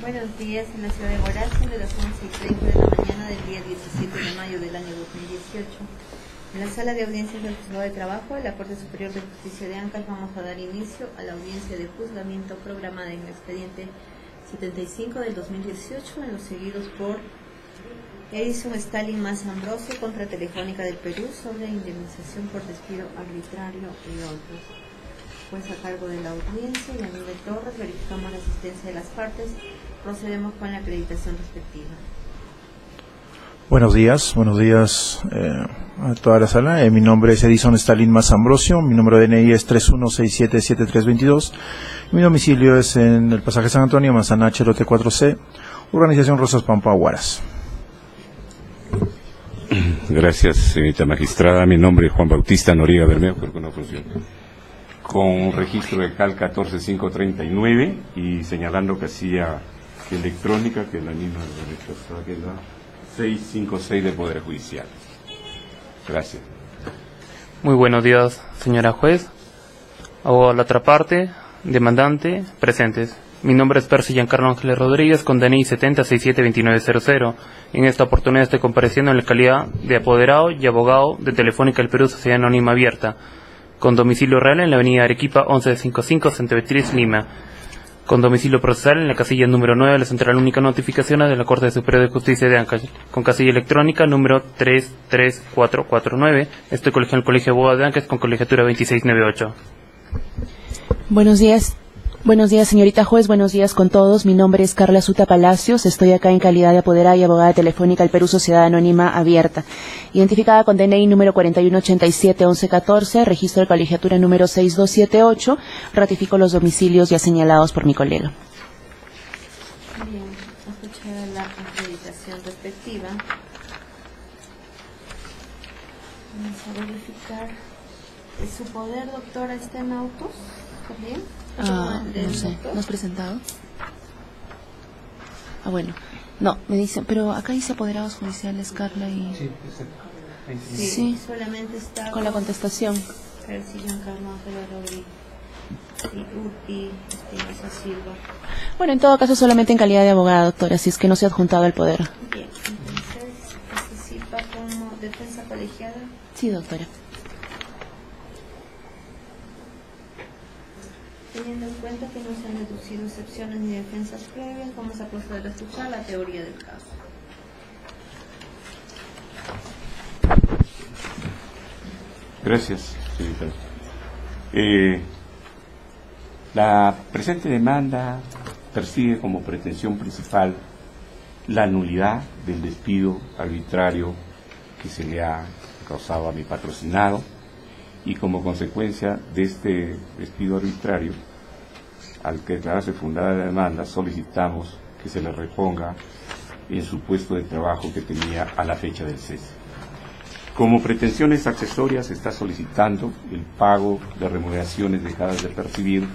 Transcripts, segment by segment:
Buenos días. En la ciudad de Huaraz, de las 11:30 de la mañana del día 17 de mayo del año 2018, en la sala de audiencias del Juzgado de Trabajo de la Corte Superior de Justicia de Ancash, vamos a dar inicio a la audiencia de juzgamiento programada en el expediente 75 del 2018, en los seguidos por Edison Stalin Mas Ambrosio contra Telefónica del Perú sobre indemnización por despido arbitrario y otros. Juez a cargo de la audiencia, Yanine Torres. Verificamos la asistencia de las partes. Procedemos con la acreditación respectiva. Buenos días a toda la sala. Mi nombre es Edison Stalin Mas Ambrosio, mi número de DNI es 31677322. Mi domicilio es en el pasaje San Antonio, Manzana H, lote 4C, Urbanización Rosas Pampa, Huaraz. Gracias, señorita magistrada. Mi nombre es Juan Bautista Noriega Bermeo, creo que no funciona. Con registro de CAL 14539 y señalando casilla electrónica, que es la misma que es la 656 del Poder Judicial. Gracias. Muy buenos días, señora juez. Abogado de la otra parte, demandante, presentes. Mi nombre es Percy Giancarlo Ángeles Rodríguez, con DNI 70672900. En esta oportunidad estoy compareciendo en la calidad de apoderado y abogado de Telefónica del Perú, Sociedad Anónima Abierta, con domicilio real en la avenida Arequipa 1155, Santa Beatriz, Lima, con domicilio procesal en la casilla número 9 de la Central Única de Notificaciones de la Corte Superior de Justicia de Ancash, con casilla electrónica número 33449. Estoy colegiado en el Colegio de Abogados de Ancash con colegiatura 2698. Buenos días, señorita juez, buenos días con todos. Mi nombre es Carla Suta Palacios, estoy acá en calidad de apoderada y abogada de Telefónica del Perú, Sociedad Anónima Abierta, identificada con DNI número 4187-1114, registro de colegiatura número 6278, ratifico los domicilios ya señalados por mi colega. Bien, escuchada la acreditación respectiva. Vamos a verificar. ¿Su poder, doctora, está en autos? ¿Está bien? No sé, ¿no has presentado? Bueno, no, me dicen, pero acá dice apoderados judiciales, Carla, y... Sí, solamente está con la contestación. Percy Giancarlo Ángeles Rodríguez y Espinosa Silva. Bueno, en todo caso solamente en calidad de abogada, doctora, si es que no se ha adjuntado el poder. Bien, entonces, ¿participa como defensa colegiada? Sí, doctora. Teniendo en cuenta que no se han deducido excepciones ni defensas previas, vamos a proceder a escuchar la teoría del caso. Gracias, señorita. La presente demanda persigue como pretensión principal la nulidad del despido arbitrario que se le ha causado a mi patrocinado, y como consecuencia de este despido arbitrario, al que declararse fundada la demanda, solicitamos que se le reponga en su puesto de trabajo que tenía a la fecha del cese. Como pretensiones accesorias se está solicitando el pago de remuneraciones dejadas de percibir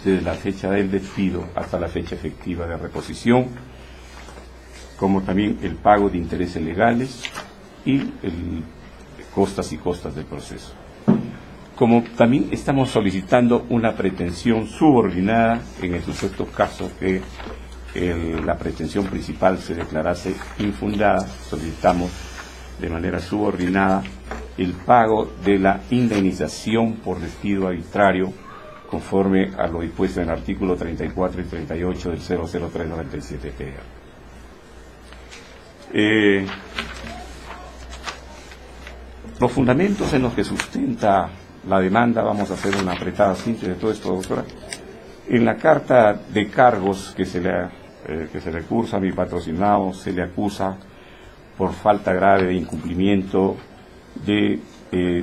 desde la fecha del despido hasta la fecha efectiva de reposición, como también el pago de intereses legales y costas del proceso. Como también estamos solicitando una pretensión subordinada en el supuesto caso que la pretensión principal se declarase infundada, solicitamos de manera subordinada el pago de la indemnización por despido arbitrario conforme a lo dispuesto en el artículo 34 y 38 del 00397-TR. Los fundamentos en los que sustenta la demanda, vamos a hacer una apretada síntesis de todo esto, doctora. En la carta de cargos que se le cursa a mi patrocinado, se le acusa por falta grave de incumplimiento de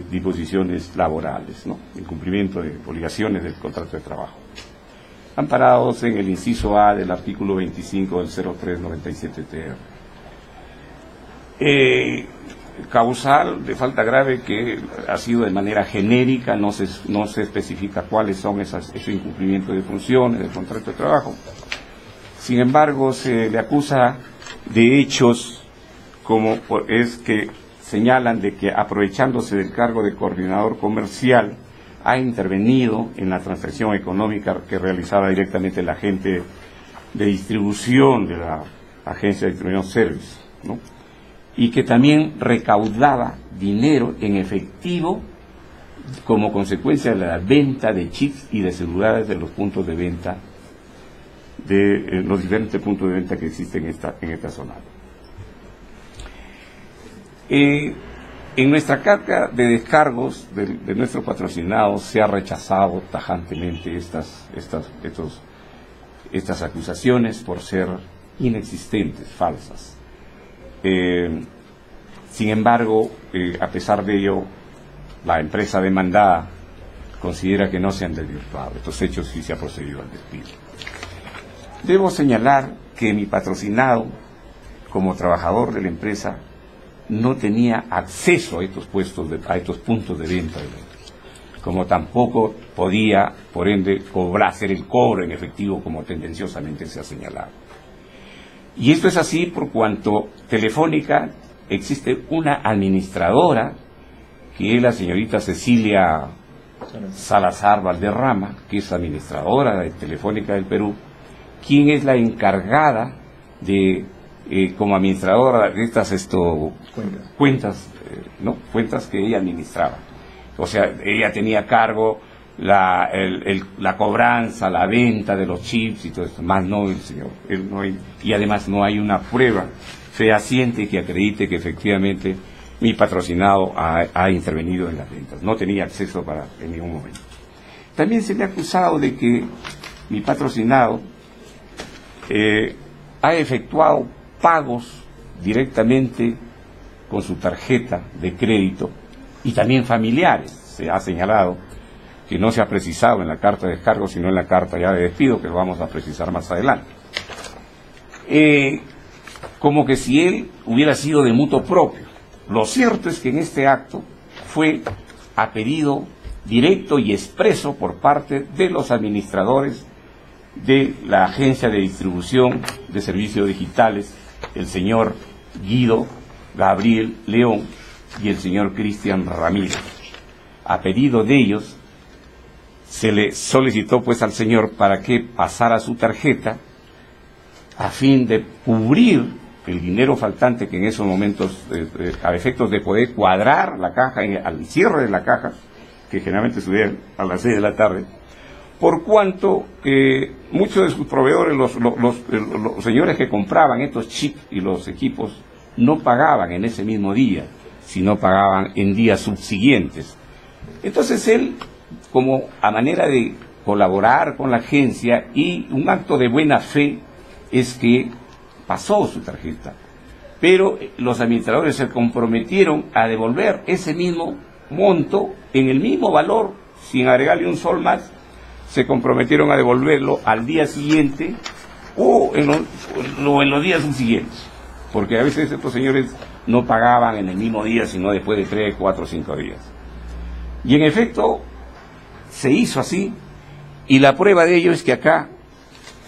disposiciones laborales, ¿no? Incumplimiento de obligaciones del contrato de trabajo, amparados en el inciso A del artículo 25 del 0397-TR. Causal de falta grave que ha sido de manera genérica, no se especifica cuáles son ese incumplimiento de funciones del contrato de trabajo. Sin embargo, se le acusa de hechos como es que señalan de que, aprovechándose del cargo de coordinador comercial, ha intervenido en la transacción económica que realizaba directamente el agente de distribución de la agencia de distribución Service, ¿no? Y que también recaudaba dinero en efectivo como consecuencia de la venta de chips y de celulares de los puntos de venta, de los diferentes puntos de venta que existen en esta zona. En nuestra carga de descargos de nuestros patrocinados se ha rechazado tajantemente estas acusaciones por ser inexistentes, falsas. Sin embargo, a pesar de ello, la empresa demandada considera que no se han desvirtuado estos hechos y se ha procedido al despido. Debo señalar que mi patrocinado, como trabajador de la empresa, no tenía acceso a estos puntos de venta, como tampoco podía, por ende, hacer el cobro en efectivo como tendenciosamente se ha señalado. Y esto es así por cuanto Telefónica existe una administradora, que es la señorita Cecilia Salazar Valderrama, que es administradora de Telefónica del Perú, quien es la encargada de, como administradora de estas cuentas que ella administraba. O sea, ella tenía a cargo la cobranza, la venta de los chips y todo esto, más no el señor. Y además no hay una prueba fehaciente que acredite que efectivamente mi patrocinado ha intervenido en las ventas. No tenía acceso en ningún momento. También se le ha acusado de que mi patrocinado ha efectuado pagos directamente con su tarjeta de crédito y también familiares. Se ha señalado que no se ha precisado en la carta de descargo, sino en la carta ya de despido, que lo vamos a precisar más adelante. Como que si él hubiera sido de mutuo propio. Lo cierto es que en este acto fue a pedido directo y expreso por parte de los administradores de la Agencia de Distribución de Servicios Digitales, el señor Guido Gabriel León y el señor Cristian Ramírez. A pedido de ellos, se le solicitó pues al señor para que pasara su tarjeta a fin de cubrir el dinero faltante que en esos momentos, a efectos de poder cuadrar la caja, al cierre de la caja, que generalmente subían a las 6 de la tarde, por cuanto muchos de sus proveedores, los señores que compraban estos chips y los equipos, no pagaban en ese mismo día, sino pagaban en días subsiguientes. Entonces él, como a manera de colaborar con la agencia y un acto de buena fe, es que pasó su tarjeta, pero los administradores se comprometieron a devolver ese mismo monto en el mismo valor, sin agregarle un sol más. Se comprometieron a devolverlo al día siguiente o en los días subsiguientes, porque a veces estos señores no pagaban en el mismo día, sino después de 3, 4, 5 días. Y en efecto se hizo así, y la prueba de ello es que acá,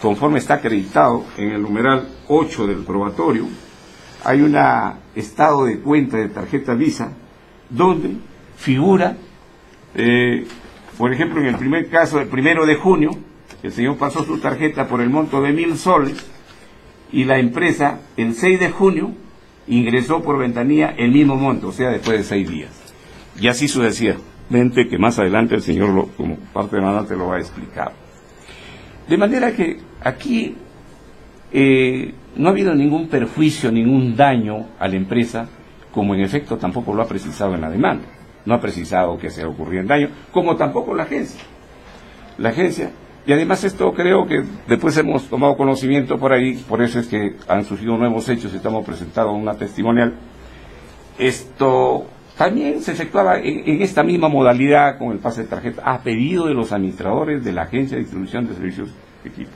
conforme está acreditado en el numeral 8 del probatorio, hay un estado de cuenta de tarjeta Visa donde figura, por ejemplo, en el primer caso, el 1 de junio, el señor pasó su tarjeta por el monto de 1.000 soles y la empresa el 6 de junio ingresó por ventanilla el mismo monto, o sea, después de 6 días. Y así sucesivamente, que más adelante el señor, como parte de mandante, lo va a explicar. De manera que aquí no ha habido ningún perjuicio, ningún daño a la empresa, como en efecto tampoco lo ha precisado en la demanda. No ha precisado que se ocurrió el daño, como tampoco la agencia. Y además esto creo que después hemos tomado conocimiento por ahí, por eso es que han surgido nuevos hechos y estamos presentando una testimonial. Esto también se efectuaba en esta misma modalidad con el pase de tarjeta, a pedido de los administradores de la Agencia de Distribución de Servicios de Equipo.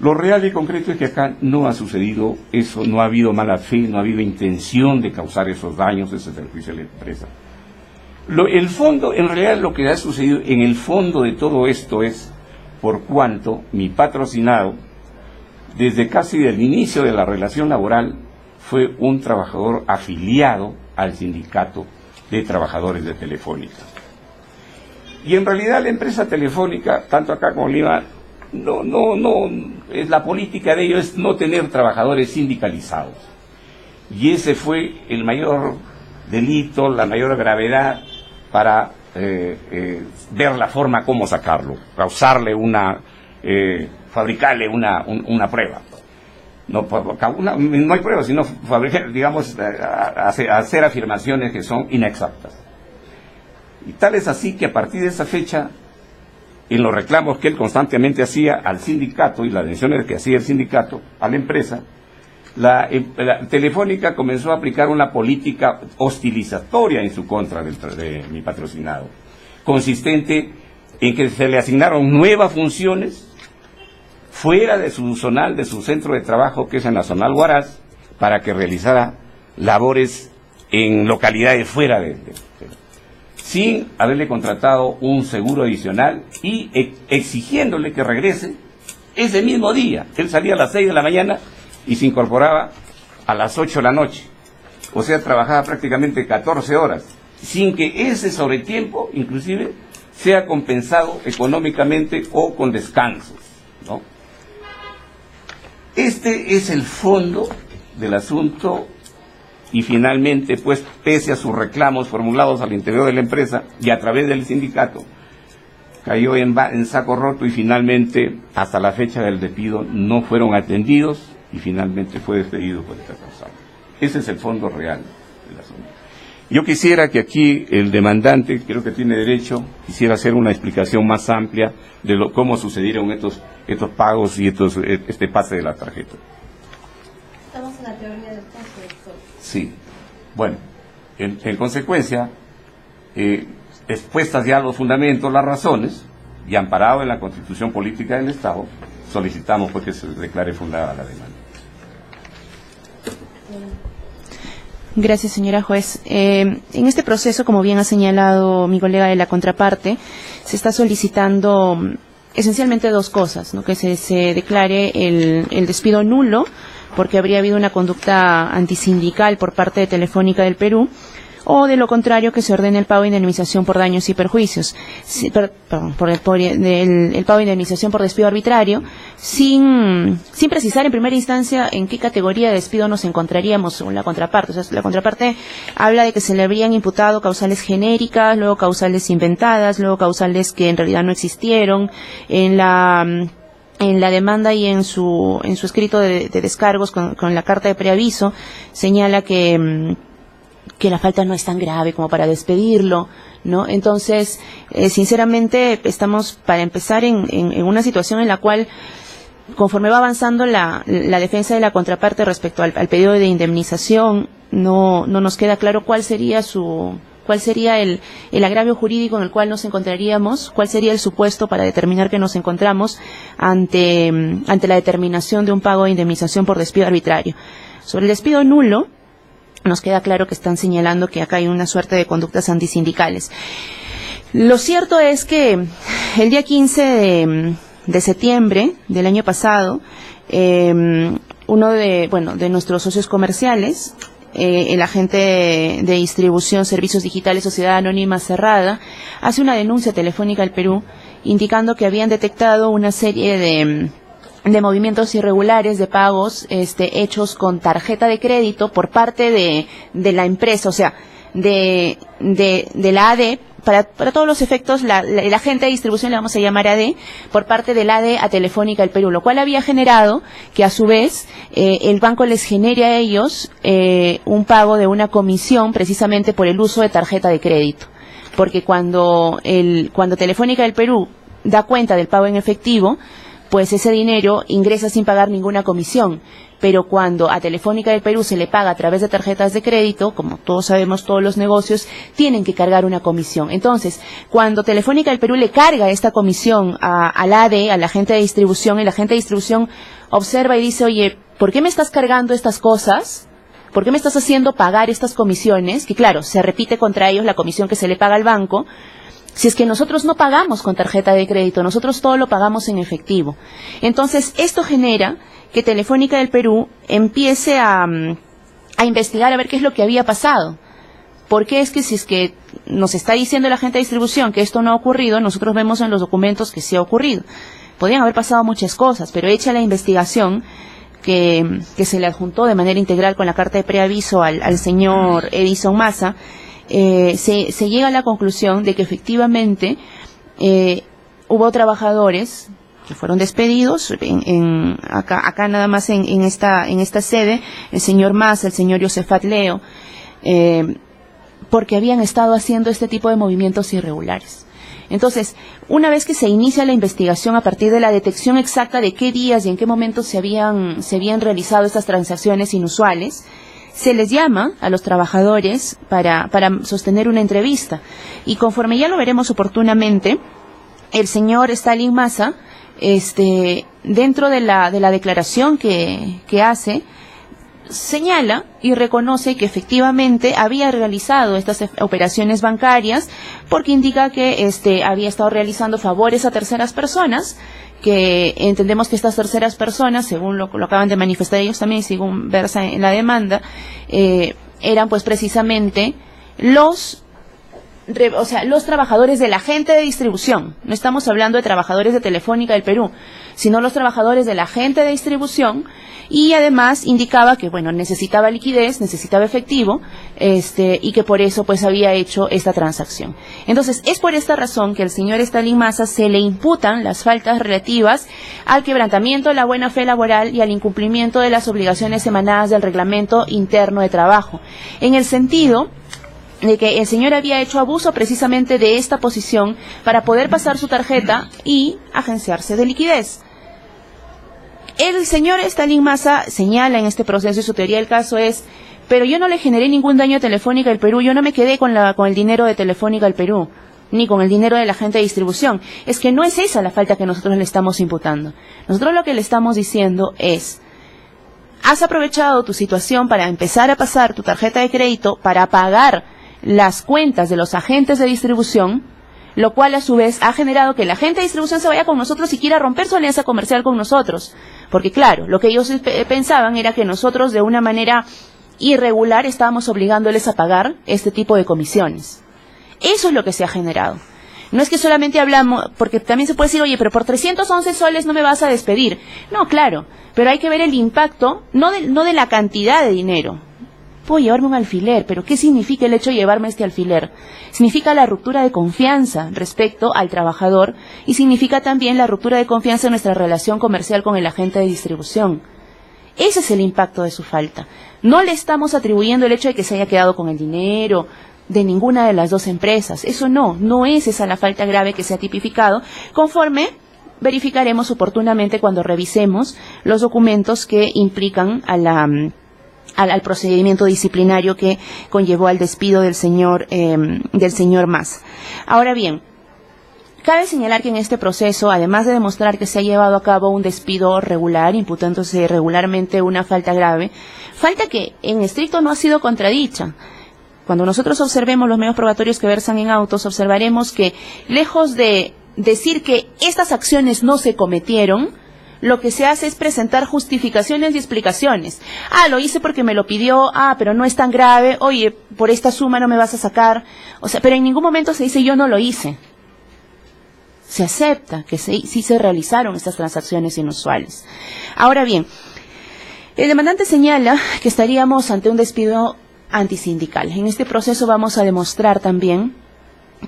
Lo real y concreto es que acá no ha sucedido eso, no ha habido mala fe, no ha habido intención de causar esos daños, ese perjuicio a la empresa. El fondo, en realidad lo que ha sucedido en el fondo de todo esto es por cuanto mi patrocinado, desde casi el inicio de la relación laboral, fue un trabajador afiliado al sindicato de trabajadores de Telefónica. Y en realidad la empresa Telefónica, tanto acá como en Lima, la política de ellos es no tener trabajadores sindicalizados. Y ese fue el mayor delito, la mayor gravedad para ver la forma cómo sacarlo, causarle fabricarle una prueba. No hay pruebas, sino fabricar, digamos, hacer afirmaciones que son inexactas. Y tal es así que a partir de esa fecha, en los reclamos que él constantemente hacía al sindicato y las decisiones que hacía el sindicato a la empresa, la Telefónica comenzó a aplicar una política hostilizatoria en su contra de mi patrocinado, consistente en que se le asignaron nuevas funciones fuera de su zonal, de su centro de trabajo, que es en la zonal Huaraz, para que realizara labores en localidades fuera sin haberle contratado un seguro adicional y exigiéndole que regrese ese mismo día. Él salía a las 6 de la mañana y se incorporaba a las 8 de la noche. O sea, trabajaba prácticamente 14 horas, sin que ese sobretiempo, inclusive, sea compensado económicamente o con descansos, ¿no? Este es el fondo del asunto. Y finalmente, pues, pese a sus reclamos formulados al interior de la empresa y a través del sindicato, cayó en saco roto y finalmente, hasta la fecha del despido, no fueron atendidos y finalmente fue despedido por esta causa. Ese es el fondo real del asunto. Yo quisiera que aquí el demandante, creo que tiene derecho, quisiera hacer una explicación más amplia de cómo sucedieron estos pagos y este pase de la tarjeta. Estamos en la teoría del caso, doctor. Sí. Bueno, en consecuencia, expuestas ya los fundamentos, las razones, y amparado en la Constitución Política del Estado, solicitamos pues que se declare fundada la demanda. Gracias, señora juez. En este proceso, como bien ha señalado mi colega de la contraparte, se está solicitando esencialmente dos cosas, ¿no? Que se declare el despido nulo, porque habría habido una conducta antisindical por parte de Telefónica del Perú, o de lo contrario que se ordene el pago de indemnización por daños y perjuicios, el pago de indemnización por despido arbitrario, sin precisar en primera instancia en qué categoría de despido nos encontraríamos según la contraparte. O sea, la contraparte habla de que se le habrían imputado causales genéricas, luego causales inventadas, luego causales que en realidad no existieron. En la demanda y en su escrito de descargos con la carta de preaviso señala que la falta no es tan grave como para despedirlo, ¿no? Entonces, sinceramente, estamos para empezar en una situación en la cual, conforme va avanzando la defensa de la contraparte respecto al pedido de indemnización, no nos queda claro cuál sería el agravio jurídico en el cual nos encontraríamos, cuál sería el supuesto para determinar que nos encontramos ante la determinación de un pago de indemnización por despido arbitrario. Sobre el despido nulo, nos queda claro que están señalando que acá hay una suerte de conductas antisindicales. Lo cierto es que el día 15 de septiembre del año pasado, uno de nuestros socios comerciales, el agente de distribución Servicios Digitales Sociedad Anónima Cerrada, hace una denuncia telefónica al Perú indicando que habían detectado una serie de movimientos irregulares de pagos hechos con tarjeta de crédito por parte de la empresa, o sea, de la AD. Para todos los efectos, el agente de distribución le vamos a llamar AD, por parte del AD a Telefónica del Perú, lo cual había generado que a su vez el banco les genere a ellos un pago de una comisión precisamente por el uso de tarjeta de crédito. Porque cuando Telefónica del Perú da cuenta del pago en efectivo, pues ese dinero ingresa sin pagar ninguna comisión. Pero cuando a Telefónica del Perú se le paga a través de tarjetas de crédito, como todos sabemos, todos los negocios tienen que cargar una comisión. Entonces, cuando Telefónica del Perú le carga esta comisión al AD, al agente de distribución, el agente de distribución observa y dice, oye, ¿por qué me estás cargando estas cosas? ¿Por qué me estás haciendo pagar estas comisiones? Que claro, se repite contra ellos la comisión que se le paga al banco. Si es que nosotros no pagamos con tarjeta de crédito, nosotros todo lo pagamos en efectivo. Entonces, esto genera que Telefónica del Perú empiece a investigar a ver qué es lo que había pasado. Porque es que si es que nos está diciendo la agente de distribución que esto no ha ocurrido, nosotros vemos en los documentos que sí ha ocurrido. podían haber pasado muchas cosas, pero hecha la investigación que se le adjuntó de manera integral con la carta de preaviso al señor Edison Massa, se llega a la conclusión de que efectivamente hubo trabajadores que fueron despedidos acá nada más en esta sede, el señor Massa, el señor Yosefat Leo, porque habían estado haciendo este tipo de movimientos irregulares. Entonces, una vez que se inicia la investigación a partir de la detección exacta de qué días y en qué momentos se habían realizado estas transacciones inusuales, se les llama a los trabajadores para sostener una entrevista. Y conforme ya lo veremos oportunamente, el señor Stalin Massa, dentro de la declaración que hace, señala y reconoce que efectivamente había realizado estas operaciones bancarias porque indica que había estado realizando favores a terceras personas, que entendemos que estas terceras personas, según lo acaban de manifestar ellos también, según versa en la demanda, eran pues precisamente los trabajadores de la agente de distribución. No estamos hablando de trabajadores de Telefónica del Perú, sino los trabajadores de la agente de distribución, y además indicaba que, bueno, necesitaba liquidez, necesitaba efectivo, y que por eso pues había hecho esta transacción. Entonces, es por esta razón que al señor Stalin Massa se le imputan las faltas relativas al quebrantamiento de la buena fe laboral y al incumplimiento de las obligaciones emanadas del reglamento interno de trabajo, en el sentido de que el señor había hecho abuso precisamente de esta posición para poder pasar su tarjeta y agenciarse de liquidez. El señor Stalin Massa señala en este proceso, y su teoría del caso es: pero yo no le generé ningún daño a Telefónica del Perú, yo no me quedé con el dinero de Telefónica del Perú, ni con el dinero de la agente de distribución. Es que no es esa la falta que nosotros le estamos imputando. Nosotros lo que le estamos diciendo es: has aprovechado tu situación para empezar a pasar tu tarjeta de crédito para pagar las cuentas de los agentes de distribución, lo cual a su vez ha generado que la agente de distribución se vaya con nosotros y quiera romper su alianza comercial con nosotros. Porque claro, lo que ellos pensaban era que nosotros de una manera irregular estábamos obligándoles a pagar este tipo de comisiones. Eso es lo que se ha generado. No es que solamente hablamos, porque también se puede decir: oye, pero por 311 soles no me vas a despedir. No, claro, pero hay que ver el impacto, no de la cantidad de dinero. Puedo llevarme un alfiler, pero ¿qué significa el hecho de llevarme este alfiler? Significa la ruptura de confianza respecto al trabajador, y significa también la ruptura de confianza en nuestra relación comercial con el agente de distribución. Ese es el impacto de su falta. No le estamos atribuyendo el hecho de que se haya quedado con el dinero de ninguna de las dos empresas. Eso no es esa la falta grave que se ha tipificado, conforme verificaremos oportunamente cuando revisemos los documentos que implican al procedimiento disciplinario que conllevó al despido del señor Massa. Ahora bien, cabe señalar que en este proceso, además de demostrar que se ha llevado a cabo un despido regular, imputándose regularmente una falta grave, falta que en estricto no ha sido contradicha. Cuando nosotros observemos los medios probatorios que versan en autos, observaremos que, lejos de decir que estas acciones no se cometieron, lo que se hace es presentar justificaciones y explicaciones. Lo hice porque me lo pidió, pero no es tan grave, oye, por esta suma no me vas a sacar. O sea, pero en ningún momento se dice: yo no lo hice. Se acepta que sí se realizaron estas transacciones inusuales. Ahora bien, el demandante señala que estaríamos ante un despido antisindical. En este proceso vamos a demostrar también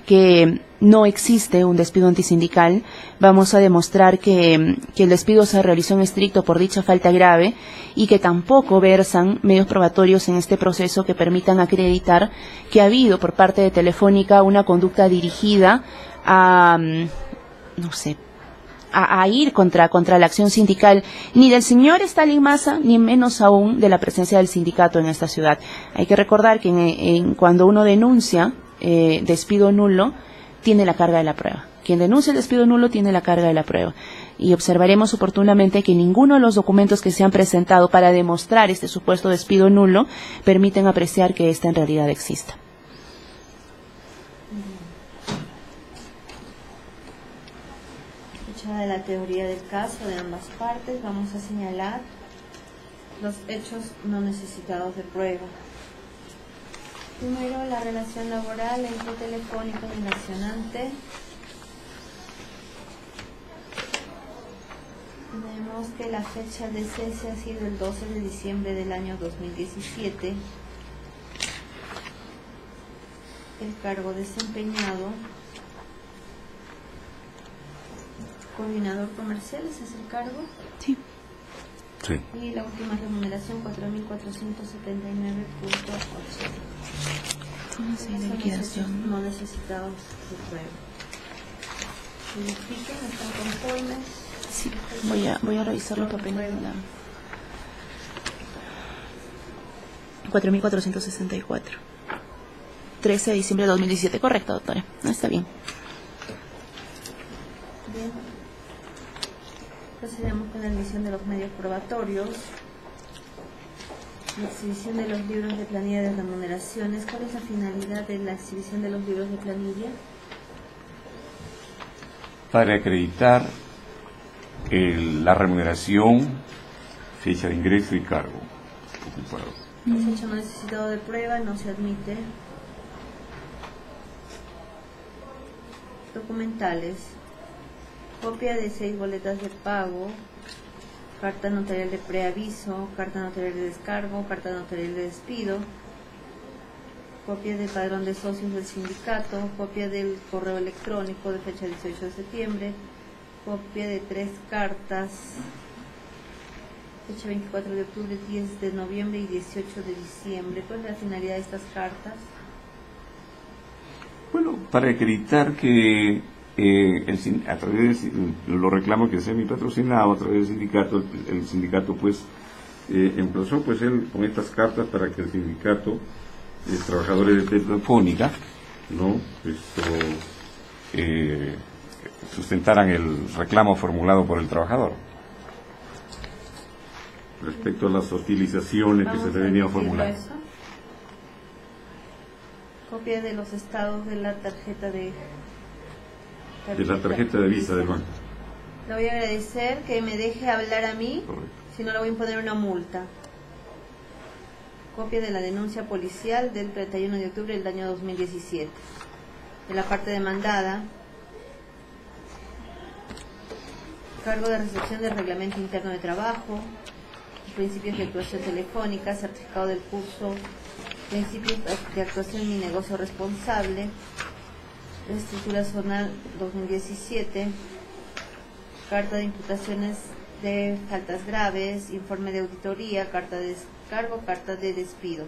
que no existe un despido antisindical. Vamos a demostrar que el despido se realizó en estricto por dicha falta grave, y que tampoco versan medios probatorios en este proceso que permitan acreditar que ha habido por parte de Telefónica una conducta dirigida a ir contra la acción sindical, ni del señor Stalin Massa, ni menos aún de la presencia del sindicato en esta ciudad. Hay que recordar que cuando uno denuncia despido nulo, tiene la carga de la prueba. Quien denuncia el despido nulo tiene la carga de la prueba. Y observaremos oportunamente que ninguno de los documentos que se han presentado para demostrar este supuesto despido nulo permiten apreciar que ésta en realidad exista. Hecha de la teoría del caso de ambas partes, vamos a señalar los hechos no necesitados de prueba. Primero, la relación laboral entre Telefónica y el accionante. Tenemos que la fecha de cese ha sido el 12 de diciembre del año 2017. El cargo desempeñado, coordinador comercial, ¿ese es el cargo? Sí. Sí. Y la última remuneración, 4.479.8. No necesitados de prueba. Verifiquen, ¿están conformes? Sí, voy a revisar los papeles de la 4.464. 13 de diciembre de 2017, correcto, doctora. No, está bien. Bien. Procedemos con la emisión de los medios probatorios. La exhibición de los libros de planilla de remuneraciones. ¿Cuál es la finalidad de la exhibición de los libros de planilla? Para acreditar la remuneración, fecha de ingreso y cargo ocupado. Ese hecho no necesitado de prueba, no se admite. Documentales. Copia de 6 boletas de pago, carta notarial de preaviso, carta notarial de descargo, carta notarial de despido, copia del padrón de socios del sindicato, copia del correo electrónico de fecha 18 de septiembre, copia de 3 cartas, fecha 24 de octubre, 10 de noviembre y 18 de diciembre. ¿Cuál es la finalidad de estas cartas? Bueno, para acreditar que a través de los reclamos que sea mi patrocinado, a través del sindicato, el sindicato pues emplazó pues él con estas cartas para que el sindicato de trabajadores de Telefónica, ¿no? Sustentaran el reclamo formulado por el trabajador respecto a las hostilizaciones que se le venían formulando. Copia de los estados de la tarjeta de Visa del banco. Le voy a agradecer que me deje hablar a mí. Correcto. Si no, le voy a imponer una multa. Copia de la denuncia policial del 31 de octubre del año 2017. De la parte demandada. Cargo de recepción del reglamento interno de trabajo. Principios de actuación telefónica. Certificado del curso. Principios de actuación en mi negocio responsable. Estructura zonal 2017. Carta de imputaciones de faltas graves, informe de auditoría, carta de descargo, carta de despido.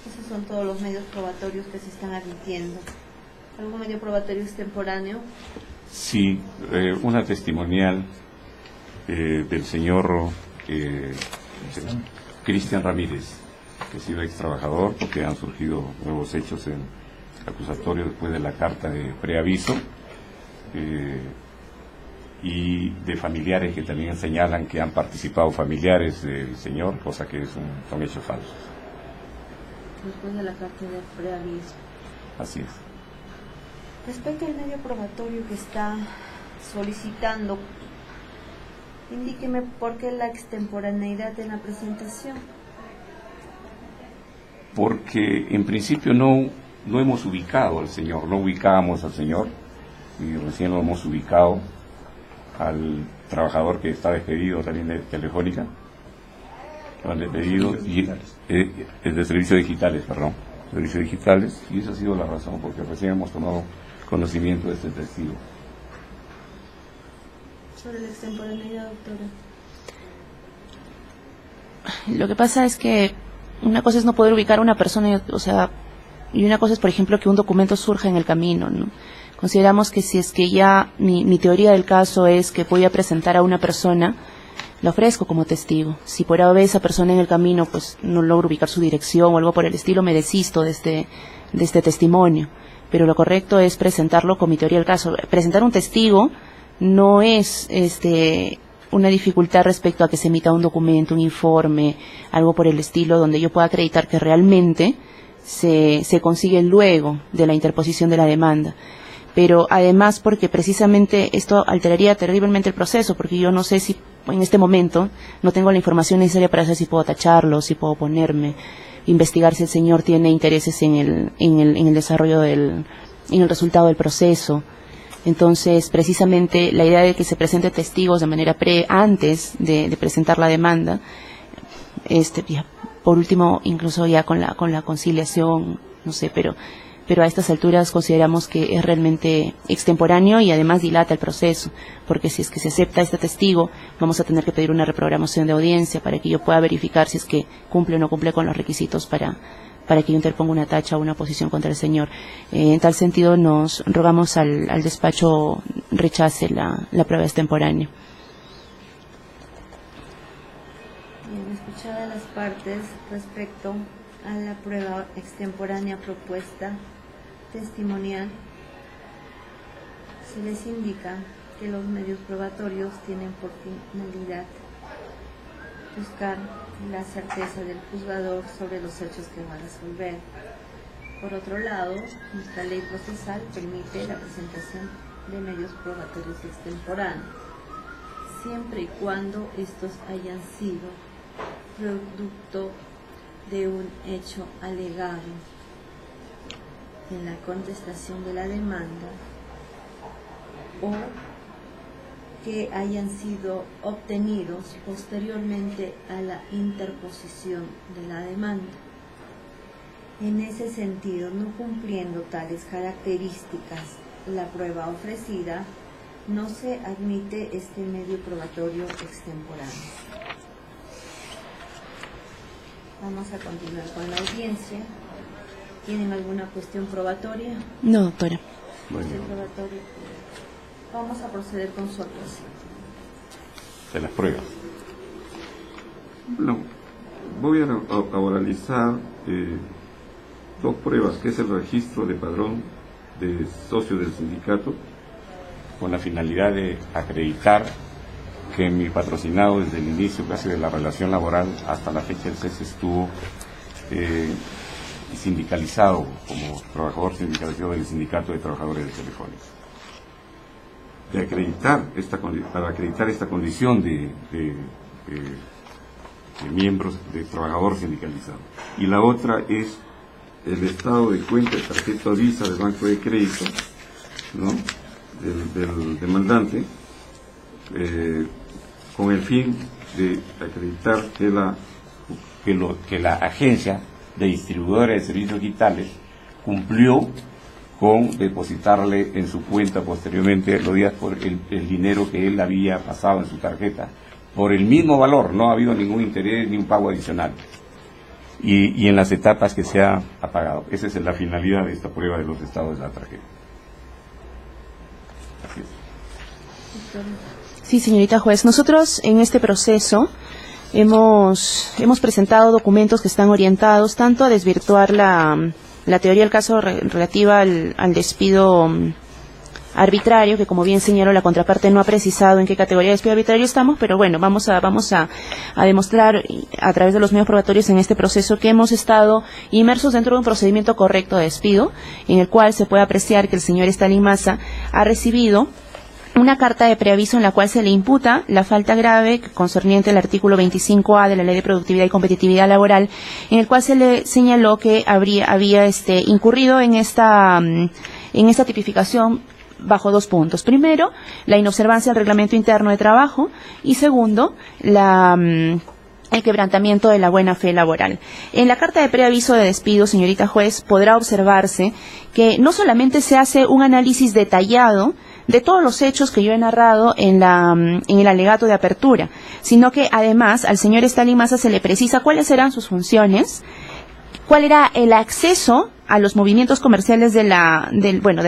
Esos son todos los medios probatorios que se están admitiendo. ¿Algún medio probatorio extemporáneo? Sí, una testimonial del señor Cristian Ramírez, que ha sido ex trabajador, porque han surgido nuevos hechos acusatorios después de la carta de preaviso. Y de familiares que también señalan que han participado familiares del señor, cosa que son hechos falsos. Después de la carta de preaviso. Así es. Respecto al medio probatorio que está solicitando, indíqueme por qué la extemporaneidad en la presentación. Porque en principio no hemos ubicado al señor, no ubicábamos al señor y recién lo hemos ubicado al trabajador que está despedido también de Telefónica, lo han despedido, y es de servicios digitales, y esa ha sido la razón, porque recién hemos tomado conocimiento de este testigo. Sobre la extemporaneidad, doctora. Lo que pasa es que una cosa es no poder ubicar a una persona, y una cosa es, por ejemplo, que un documento surja en el camino, ¿no? Consideramos que si es que ya mi teoría del caso es que voy a presentar a una persona, la ofrezco como testigo. Si por haber esa persona en el camino, pues no logro ubicar su dirección o algo por el estilo, me desisto de este testimonio. Pero lo correcto es presentarlo con mi teoría del caso. Presentar un testigo no es una dificultad respecto a que se emita un documento, un informe, algo por el estilo, donde yo pueda acreditar que realmente se consigue luego de la interposición de la demanda. Pero además porque precisamente esto alteraría terriblemente el proceso, porque yo no sé si en este momento no tengo la información necesaria para saber si puedo tacharlo, si puedo oponerme, investigar si el señor tiene intereses en el desarrollo en el resultado del proceso. Entonces, precisamente, la idea de que se presente testigos de manera antes de presentar la demanda, ya, por último, incluso ya con la conciliación, no sé, pero a estas alturas consideramos que es realmente extemporáneo y además dilata el proceso, porque si es que se acepta este testigo, vamos a tener que pedir una reprogramación de audiencia para que yo pueda verificar si es que cumple o no cumple con los requisitos para que yo interponga una tacha o una oposición contra el señor. En tal sentido, nos rogamos al despacho rechace la prueba extemporánea. Bien, escuchadas las partes respecto a la prueba extemporánea propuesta testimonial, se les indica que los medios probatorios tienen por finalidad buscar la certeza del juzgador sobre los hechos que va a resolver. Por otro lado, nuestra ley procesal permite la presentación de medios probatorios extemporáneos, siempre y cuando estos hayan sido producto de un hecho alegado en la contestación de la demanda o que hayan sido obtenidos posteriormente a la interposición de la demanda. En ese sentido, no cumpliendo tales características la prueba ofrecida, no se admite este medio probatorio extemporáneo. Vamos a continuar con la audiencia. ¿Tienen alguna cuestión probatoria? No, doctora. Cuestión probatoria. Vamos a proceder con su actuación. De las pruebas. Bueno, voy a oralizar dos pruebas, que es el registro de padrón de socio del sindicato, con la finalidad de acreditar que mi patrocinado desde el inicio casi de la relación laboral hasta la fecha del cese estuvo sindicalizado como trabajador sindicalizado del Sindicato de Trabajadores de Telefónica. Para acreditar esta condición de miembros, de trabajador sindicalizado. Y la otra es el estado de cuenta de tarjeta Visa del Banco de Crédito, ¿no?, del demandante, con el fin de acreditar que la agencia de distribuidora de servicios digitales cumplió con depositarle en su cuenta posteriormente los días por el dinero que él había pasado en su tarjeta, por el mismo valor, no ha habido ningún interés ni un pago adicional, y en las etapas que se ha pagado. Esa es la finalidad de esta prueba de los estados de la tarjeta. Así es. Sí, señorita juez, nosotros en este proceso hemos presentado documentos que están orientados tanto a desvirtuar la teoría del caso relativa al despido arbitrario, que como bien señaló la contraparte no ha precisado en qué categoría de despido arbitrario estamos, pero bueno, vamos a demostrar a través de los medios probatorios en este proceso que hemos estado inmersos dentro de un procedimiento correcto de despido, en el cual se puede apreciar que el señor Stalin Massa ha recibido una carta de preaviso en la cual se le imputa la falta grave concerniente al artículo 25A de la Ley de Productividad y Competitividad Laboral, en el cual se le señaló que había incurrido en esta tipificación bajo dos puntos. Primero, la inobservancia del reglamento interno de trabajo, y segundo, el quebrantamiento de la buena fe laboral. En la carta de preaviso de despido, señorita juez, podrá observarse que no solamente se hace un análisis detallado de todos los hechos que yo he narrado en el alegato de apertura, sino que además al señor Stalin Massa se le precisa cuáles eran sus funciones, cuál era el acceso a los movimientos comerciales de la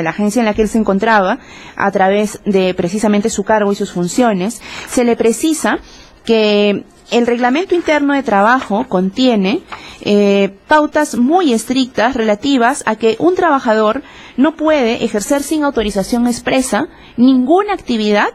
agencia en la que él se encontraba a través de precisamente su cargo y sus funciones. Se le precisa que el reglamento interno de trabajo contiene pautas muy estrictas relativas a que un trabajador no puede ejercer sin autorización expresa ninguna actividad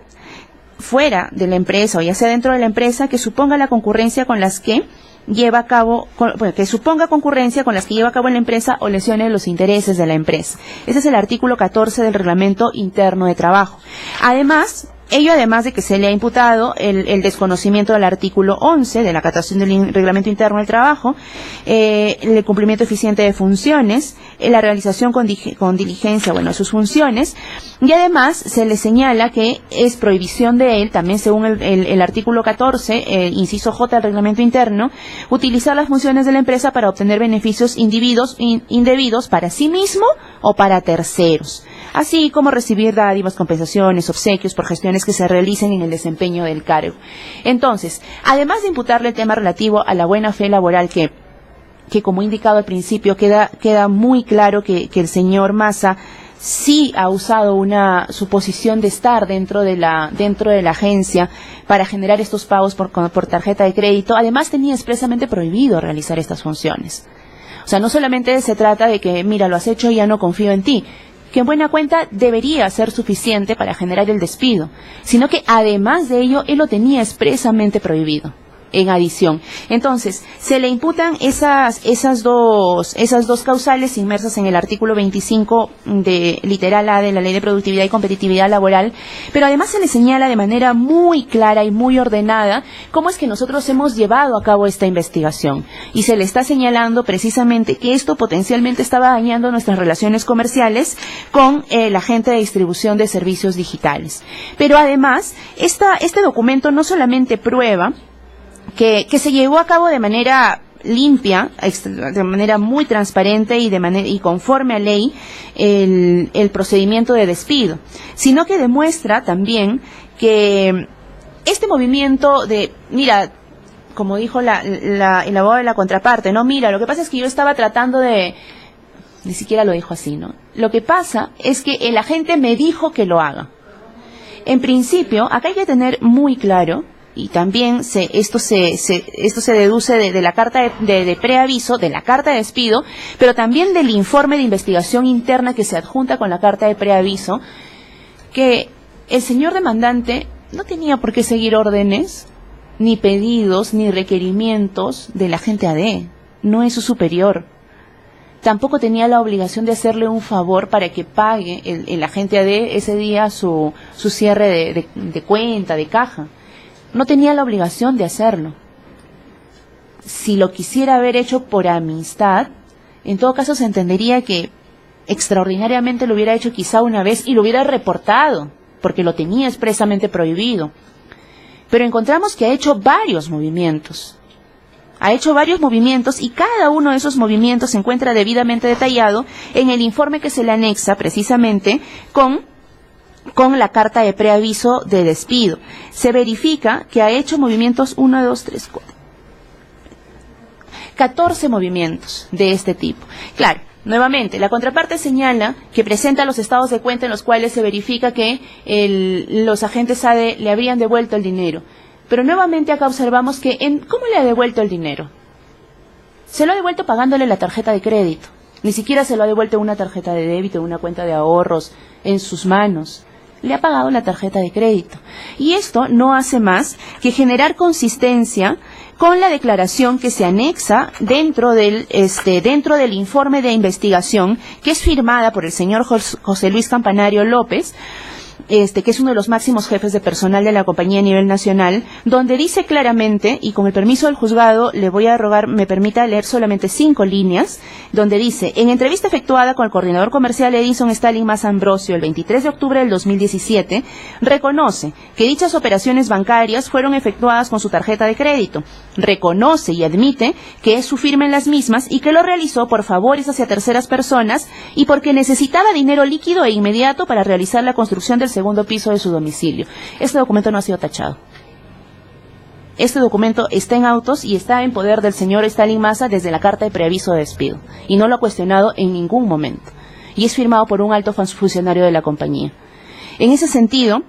fuera de la empresa o ya sea dentro de la empresa que suponga la concurrencia con las que lleva a cabo, que suponga concurrencia con las que lleva a cabo en la empresa o lesione los intereses de la empresa. Ese es el artículo 14 del reglamento interno de trabajo. Además, Ello además de que se le ha imputado el desconocimiento del artículo 11 de la acatación del Reglamento Interno del Trabajo, el cumplimiento eficiente de funciones, la realización con diligencia, bueno, sus funciones, y además se le señala que es prohibición de él, también según el artículo 14, inciso J del Reglamento Interno, utilizar las funciones de la empresa para obtener beneficios indebidos para sí mismo o para terceros, así como recibir dádivas, compensaciones, obsequios por gestiones que se realicen en el desempeño del cargo. Entonces, además de imputarle el tema relativo a la buena fe laboral que como he indicado al principio, queda muy claro que el señor Massa sí ha usado su posición de estar dentro de la agencia para generar estos pagos por tarjeta de crédito. Además, tenía expresamente prohibido realizar estas funciones. O sea, no solamente se trata de que, mira, lo has hecho y ya no confío en ti, que en buena cuenta debería ser suficiente para generar el despido, sino que además de ello, él lo tenía expresamente prohibido. En adición, entonces, se le imputan esas dos causales inmersas en el artículo 25 de literal A de la Ley de Productividad y Competitividad Laboral, pero además se le señala de manera muy clara y muy ordenada cómo es que nosotros hemos llevado a cabo esta investigación, y se le está señalando precisamente que esto potencialmente estaba dañando nuestras relaciones comerciales con la agente de distribución de servicios digitales. Pero además, este documento no solamente prueba que se llevó a cabo de manera limpia, de manera muy transparente y conforme a ley el procedimiento de despido, sino que demuestra también que este movimiento de, mira, como dijo el abogado de la contraparte, no, mira, lo que pasa es que yo estaba tratando de, ni siquiera lo dijo así, ¿no? Lo que pasa es que el agente me dijo que lo haga. En principio, acá hay que tener muy claro, y también esto se deduce de la carta de preaviso, de la carta de despido, pero también del informe de investigación interna que se adjunta con la carta de preaviso, que el señor demandante no tenía por qué seguir órdenes, ni pedidos, ni requerimientos del agente AD. No es su superior. Tampoco tenía la obligación de hacerle un favor para que pague el agente AD ese día su cierre de cuenta, de caja. No tenía la obligación de hacerlo. Si lo quisiera haber hecho por amistad, en todo caso se entendería que extraordinariamente lo hubiera hecho quizá una vez y lo hubiera reportado, porque lo tenía expresamente prohibido. Pero encontramos que ha hecho varios movimientos. Y cada uno de esos movimientos se encuentra debidamente detallado en el informe que se le anexa precisamente con la carta de preaviso de despido. Se verifica que ha hecho movimientos 14 movimientos de este tipo. Claro, nuevamente, la contraparte señala que presenta los estados de cuenta en los cuales se verifica que los agentes AD le habrían devuelto el dinero. Pero nuevamente acá observamos que ¿cómo le ha devuelto el dinero? Se lo ha devuelto pagándole la tarjeta de crédito. Ni siquiera se lo ha devuelto una tarjeta de débito, una cuenta de ahorros en sus manos. Le ha pagado la tarjeta de crédito. Y esto no hace más que generar consistencia con la declaración que se anexa dentro del informe de investigación, que es firmada por el señor José Luis Campanario López, que es uno de los máximos jefes de personal de la compañía a nivel nacional, donde dice claramente, y con el permiso del juzgado le voy a rogar me permita leer solamente 5 líneas, donde dice: en entrevista efectuada con el coordinador comercial Edison Stalin Massa Ambrosio el 23 de octubre del 2017, reconoce que dichas operaciones bancarias fueron efectuadas con su tarjeta de crédito, reconoce y admite que es su firma en las mismas y que lo realizó por favores hacia terceras personas y porque necesitaba dinero líquido e inmediato para realizar la construcción del segundo piso de su domicilio. Este documento no ha sido tachado. Este documento está en autos y está en poder del señor Stalin Massa desde la carta de preaviso de despido, y no lo ha cuestionado en ningún momento, y es firmado por un alto funcionario de la compañía. En ese sentido,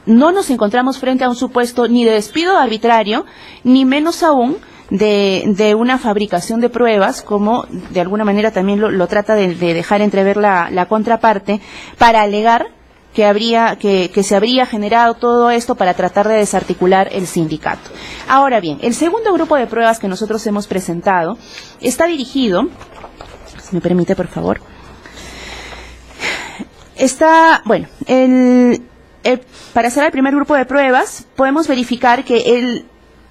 no nos encontramos frente a un supuesto ni de despido arbitrario, ni menos aún de una fabricación de pruebas, como de alguna manera también lo trata de dejar entrever la contraparte, para alegar que se habría generado todo esto para tratar de desarticular el sindicato. Ahora bien, el segundo grupo de pruebas que nosotros hemos presentado está dirigido, si me permite por favor, el para hacer el primer grupo de pruebas, podemos verificar que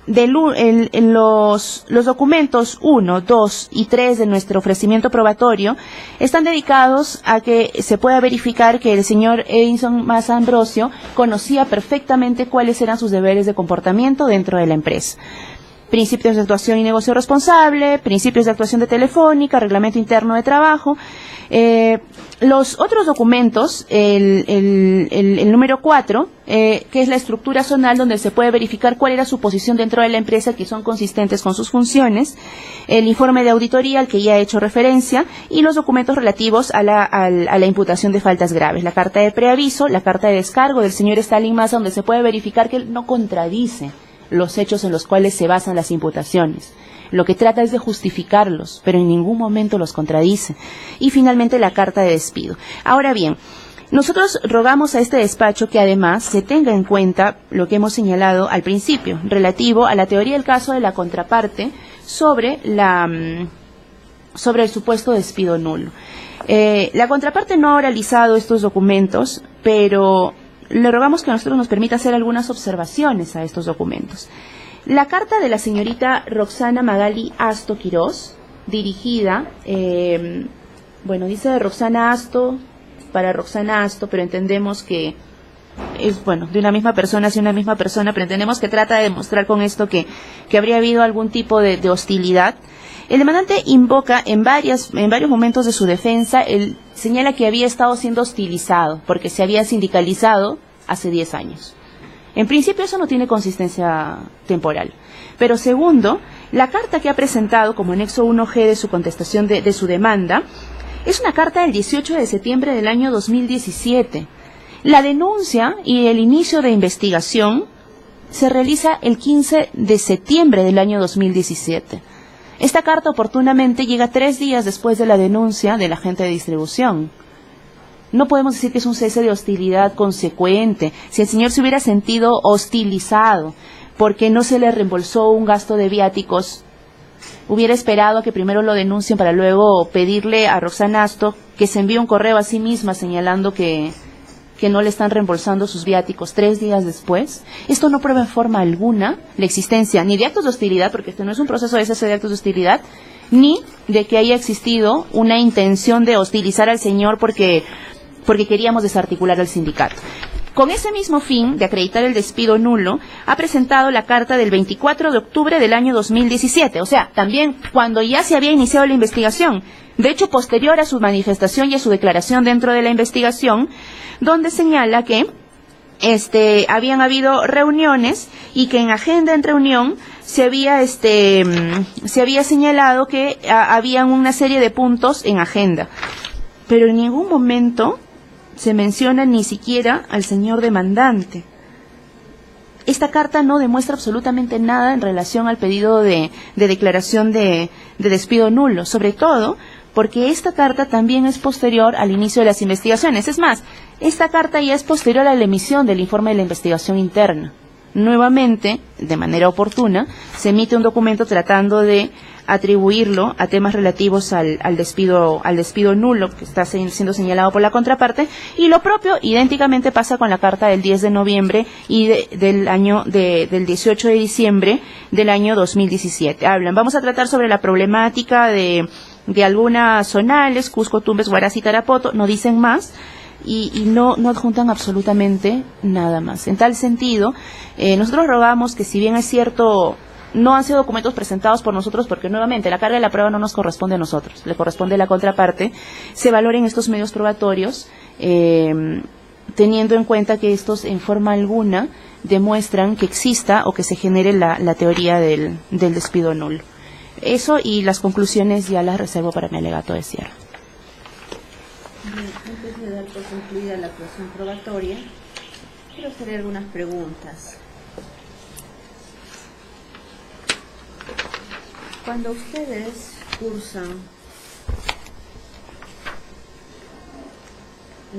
los documentos 1, 2 y 3 de nuestro ofrecimiento probatorio están dedicados a que se pueda verificar que el señor Edison Maza Ambrosio conocía perfectamente cuáles eran sus deberes de comportamiento dentro de la empresa. Principios de actuación y negocio responsable, principios de actuación de Telefónica, reglamento interno de trabajo. Los otros documentos, el número 4, que es la estructura zonal donde se puede verificar cuál era su posición dentro de la empresa, que son consistentes con sus funciones, el informe de auditoría al que ya he hecho referencia, y los documentos relativos a la imputación de faltas graves, la carta de preaviso, la carta de descargo del señor Stalin Maza, donde se puede verificar que él no contradice los hechos en los cuales se basan las imputaciones. Lo que trata es de justificarlos, pero en ningún momento los contradice. Y finalmente la carta de despido. Ahora bien, nosotros rogamos a este despacho que además se tenga en cuenta lo que hemos señalado al principio, relativo a la teoría del caso de la contraparte sobre el supuesto despido nulo. La contraparte no ha oralizado estos documentos, pero le rogamos que a nosotros nos permita hacer algunas observaciones a estos documentos. La carta de la señorita Roxana Magali Asto Quirós, dirigida, dice de Roxana Asto para Roxana Asto, pero entendemos que es, de una misma persona hacia una misma persona, pero entendemos que trata de demostrar con esto que habría habido algún tipo de hostilidad. El demandante invoca en varios momentos de su defensa, él señala que había estado siendo hostilizado porque se había sindicalizado hace 10 años. En principio eso no tiene consistencia temporal. Pero segundo, la carta que ha presentado como anexo 1G de su contestación de su demanda es una carta del 18 de septiembre del año 2017. La denuncia y el inicio de investigación se realiza el 15 de septiembre del año 2017. Esta carta oportunamente llega 3 días después de la denuncia del agente de distribución. No podemos decir que es un cese de hostilidad consecuente. Si el señor se hubiera sentido hostilizado porque no se le reembolsó un gasto de viáticos, hubiera esperado a que primero lo denuncien para luego pedirle a Roxana Asto que se envíe un correo a sí misma señalando que no le están reembolsando sus viáticos 3 días después. Esto no prueba en forma alguna la existencia ni de actos de hostilidad, porque este no es un proceso de cese de actos de hostilidad, ni de que haya existido una intención de hostilizar al señor porque queríamos desarticular al sindicato. Con ese mismo fin de acreditar el despido nulo, ha presentado la carta del 24 de octubre del año 2017, o sea, también cuando ya se había iniciado la investigación, de hecho posterior a su manifestación y a su declaración dentro de la investigación, donde señala que habían habido reuniones y que en agenda en reunión se había señalado que habían una serie de puntos en agenda, pero en ningún momento se menciona ni siquiera al señor demandante. Esta carta no demuestra absolutamente nada en relación al pedido de declaración de despido nulo, sobre todo porque esta carta también es posterior al inicio de las investigaciones. Es más, esta carta ya es posterior a la emisión del informe de la investigación interna. Nuevamente, de manera oportuna, se emite un documento tratando de atribuirlo a temas relativos al despido nulo que está siendo señalado por la contraparte, y lo propio idénticamente pasa con la carta del 10 de noviembre y del 18 de diciembre del año 2017. Vamos a tratar sobre la problemática de algunas zonales, Cusco, Tumbes, Huaraz y Tarapoto, no dicen más, y no adjuntan absolutamente nada más. En tal sentido, nosotros rogamos que, si bien es cierto, no han sido documentos presentados por nosotros, porque nuevamente la carga de la prueba no nos corresponde a nosotros, le corresponde a la contraparte, se valoren estos medios probatorios, teniendo en cuenta que estos en forma alguna demuestran que exista o que se genere la teoría del despido nulo. Eso, y las conclusiones ya las reservo para mi alegato de cierre. Bien, antes de dar por concluida la actuación probatoria, quiero hacer algunas preguntas. Cuando ustedes cursan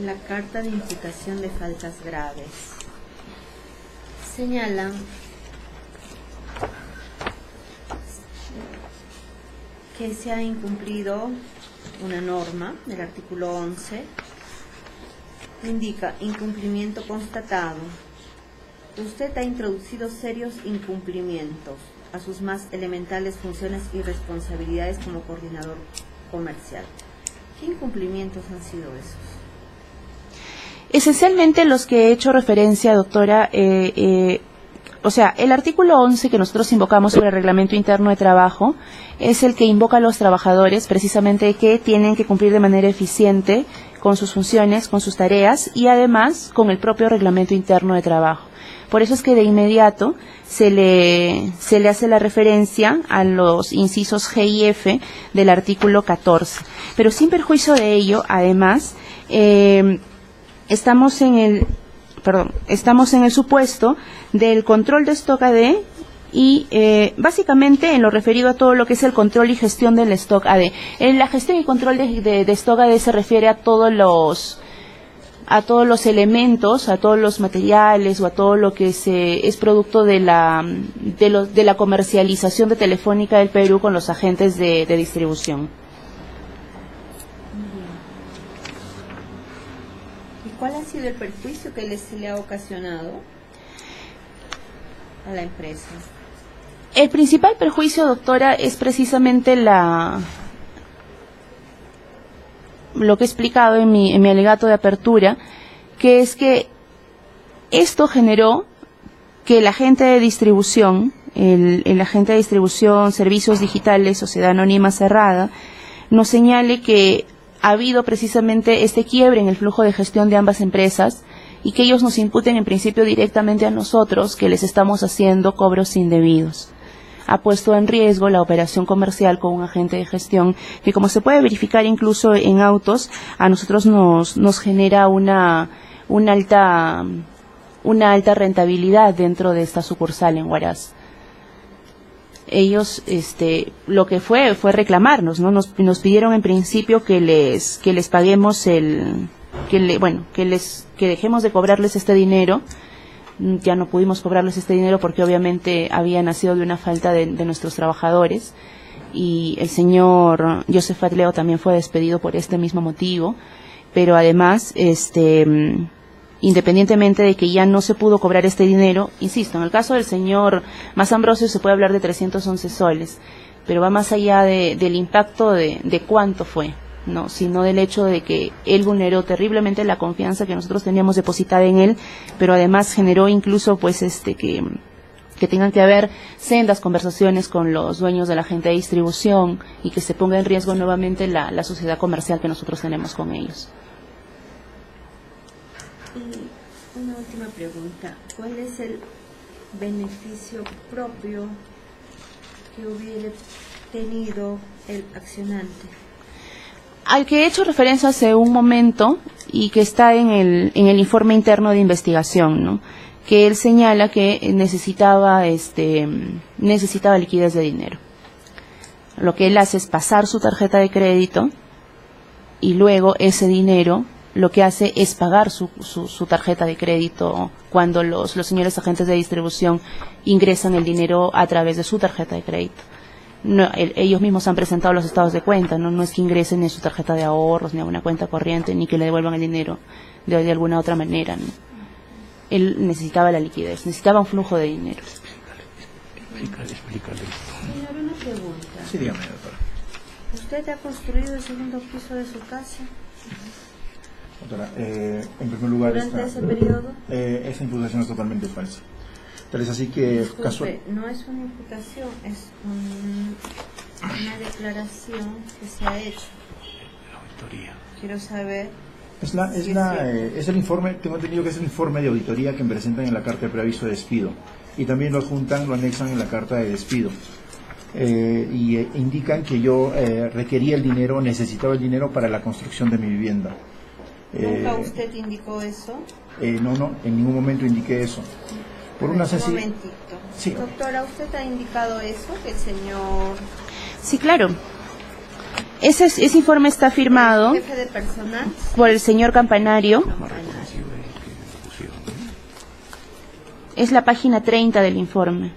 la carta de imputación de faltas graves, señalan que se ha incumplido una norma del artículo 11 indica incumplimiento constatado. Usted ha introducido serios incumplimientos a sus más elementales funciones y responsabilidades como coordinador comercial. ¿Qué incumplimientos han sido esos? Esencialmente los que he hecho referencia, doctora, o sea, el artículo 11 que nosotros invocamos sobre el Reglamento Interno de Trabajo es el que invoca a los trabajadores precisamente que tienen que cumplir de manera eficiente con sus funciones, con sus tareas y además con el propio Reglamento Interno de Trabajo. Por eso es que de inmediato se le hace la referencia a los incisos G y F del artículo 14. Pero sin perjuicio de ello, además, estamos en el supuesto del control de stock AD y básicamente en lo referido a todo lo que es el control y gestión del stock AD. En la gestión y control de stock AD se refiere a todos los elementos, a todos los materiales o a todo lo que es producto de la comercialización de Telefónica del Perú con los agentes de distribución. ¿Cuál ha sido el perjuicio que se le ha ocasionado a la empresa? El principal perjuicio, doctora, es precisamente lo que he explicado en mi alegato de apertura, que es que esto generó que el agente de distribución, el agente de distribución, servicios digitales, sociedad anónima cerrada, nos señale que ha habido precisamente este quiebre en el flujo de gestión de ambas empresas y que ellos nos imputen en principio directamente a nosotros que les estamos haciendo cobros indebidos. Ha puesto en riesgo la operación comercial con un agente de gestión que, como se puede verificar incluso en autos, a nosotros nos genera una alta rentabilidad dentro de esta sucursal en Huaraz. Ellos lo que fue reclamarnos, ¿no? Nos pidieron en principio que les paguemos que dejemos de cobrarles este dinero. Ya no pudimos cobrarles este dinero porque obviamente había nacido de una falta de nuestros trabajadores, y el señor Joseph Atleo también fue despedido por este mismo motivo. Pero además, independientemente de que ya no se pudo cobrar este dinero, insisto, en el caso del señor Mas Ambrosio se puede hablar de 311 soles, pero va más allá del impacto de cuánto fue, no, sino del hecho de que él vulneró terriblemente la confianza que nosotros teníamos depositada en él, pero además generó incluso pues que tengan que haber sendas conversaciones con los dueños de la agente de distribución y que se ponga en riesgo nuevamente la sociedad comercial que nosotros tenemos con ellos. Y una última pregunta, ¿cuál es el beneficio propio que hubiera tenido el accionante? Al que he hecho referencia hace un momento y que está en el informe interno de investigación, ¿no? Que él señala que necesitaba liquidez de dinero. Lo que él hace es pasar su tarjeta de crédito y luego ese dinero lo que hace es pagar su tarjeta de crédito cuando los señores agentes de distribución ingresan el dinero a través de su tarjeta de crédito. No, ellos mismos han presentado los estados de cuenta, no es que ingresen en su tarjeta de ahorros ni a una cuenta corriente ni que le devuelvan el dinero de alguna otra manera, ¿no? Él necesitaba la liquidez, necesitaba un flujo de dinero. Explícale. Señor, una pregunta. Sí, dígame, doctora. ¿Usted ha construido el segundo piso de su casa Doctora, en primer lugar, durante ese periodo? Esa imputación es totalmente falsa. Tal es así que Disculpe, no es una imputación, es una declaración que se ha hecho. Quiero saber. Es el informe, tengo entendido que es el informe de auditoría que presentan en la carta de preaviso de despido, y también lo adjuntan, lo anexan en la carta de despido, y indican que yo requería el dinero, necesitaba el dinero para la construcción de mi vivienda. ¿Nunca usted indicó eso? No, en ningún momento indiqué eso. Por una Un momentito. Sí. Doctora, ¿usted ha indicado eso? Que el señor... Sí, claro. Ese informe está firmado jefe de personal por el señor Campanario. Es la página 30 del informe.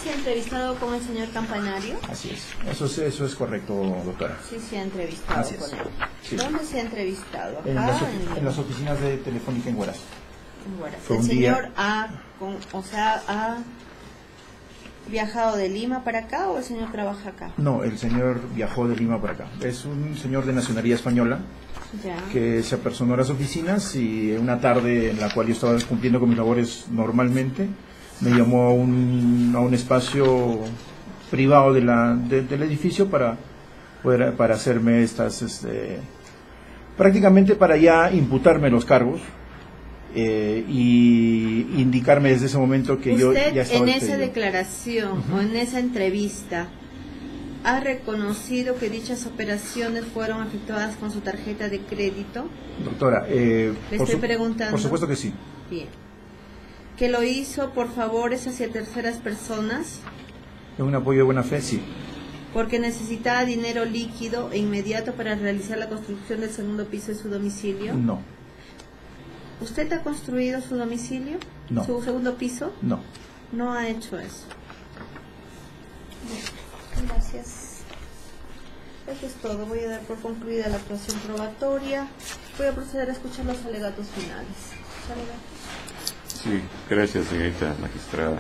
se ha entrevistado con el señor Campanario? Así es. Eso es correcto, doctora. Sí, se ha entrevistado Así es. con él. Sí. ¿Dónde se ha entrevistado? ¿Acá? En las oficinas de Telefónica en Huaraz. en Huaraz. Fue El un día- señor ha viajado de Lima para acá o el señor trabaja acá? No, el señor viajó de Lima para acá. Es un señor de nacionalidad española Ya. que se apersonó a las oficinas y una tarde en la cual yo estaba cumpliendo con mis labores normalmente, me llamó a un espacio privado del edificio para hacerme prácticamente para ya imputarme los cargos y indicarme desde ese momento que yo ¿Usted ya estaba en esa expedido. declaración o en esa entrevista ha reconocido que dichas operaciones fueron efectuadas con su tarjeta de crédito? Doctora, estoy preguntando. por supuesto que sí. Bien. ¿Que lo hizo por favores hacia terceras personas? ¿Es un apoyo de buena fe? Sí. Porque necesitaba dinero líquido e inmediato para realizar la construcción del segundo piso de su domicilio. No, ¿Usted ha construido su domicilio? No. ¿Su segundo piso? no. No ha hecho eso. Bien, gracias. Eso es todo. Voy a dar por concluida la actuación probatoria. Voy a proceder a escuchar los alegatos finales. Alegatos. Sí, gracias, señorita magistrada.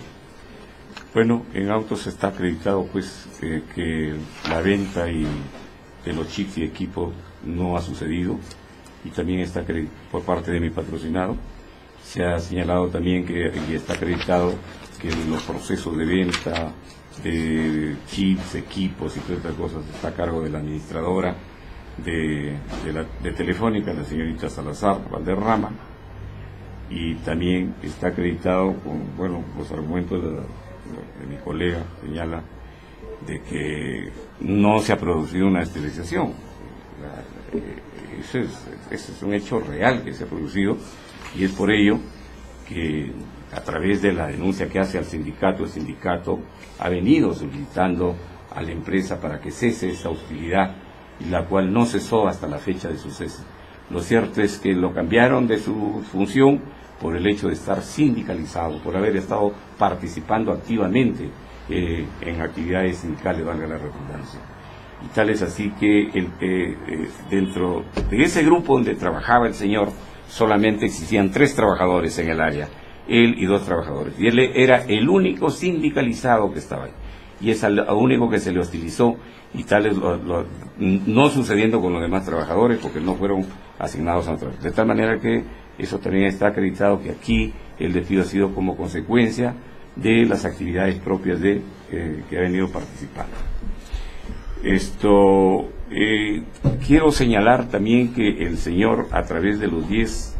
Bueno, en autos está acreditado pues que la venta de los chips y equipos no ha sucedido, y también está por parte de mi patrocinado. Se ha señalado también y está acreditado que los procesos de venta de chips, equipos y todas estas cosas está a cargo de la administradora de Telefónica, la señorita Salazar Valderrama, y también está acreditado con, bueno, los argumentos de mi colega señala de que no se ha producido una esterilización. Ese es un hecho real que se ha producido, y es por ello que a través de la denuncia que hace al sindicato, el sindicato ha venido solicitando a la empresa para que cese esa hostilidad, y la cual no cesó hasta la fecha de su cese. Lo cierto es que lo cambiaron de su función por el hecho de estar sindicalizado, por haber estado participando activamente en actividades sindicales, valga la redundancia. Y tal es así que dentro de ese grupo donde trabajaba el señor, solamente existían 3 trabajadores en el área, él y 2 trabajadores. Y él era el único sindicalizado que estaba ahí. Y es al único que se le hostilizó, y tal es no sucediendo con los demás trabajadores, porque no fueron asignados a otros. De tal manera que eso también está acreditado, que aquí el despido ha sido como consecuencia de las actividades propias de que ha venido participando. Quiero señalar también que el señor, a través de los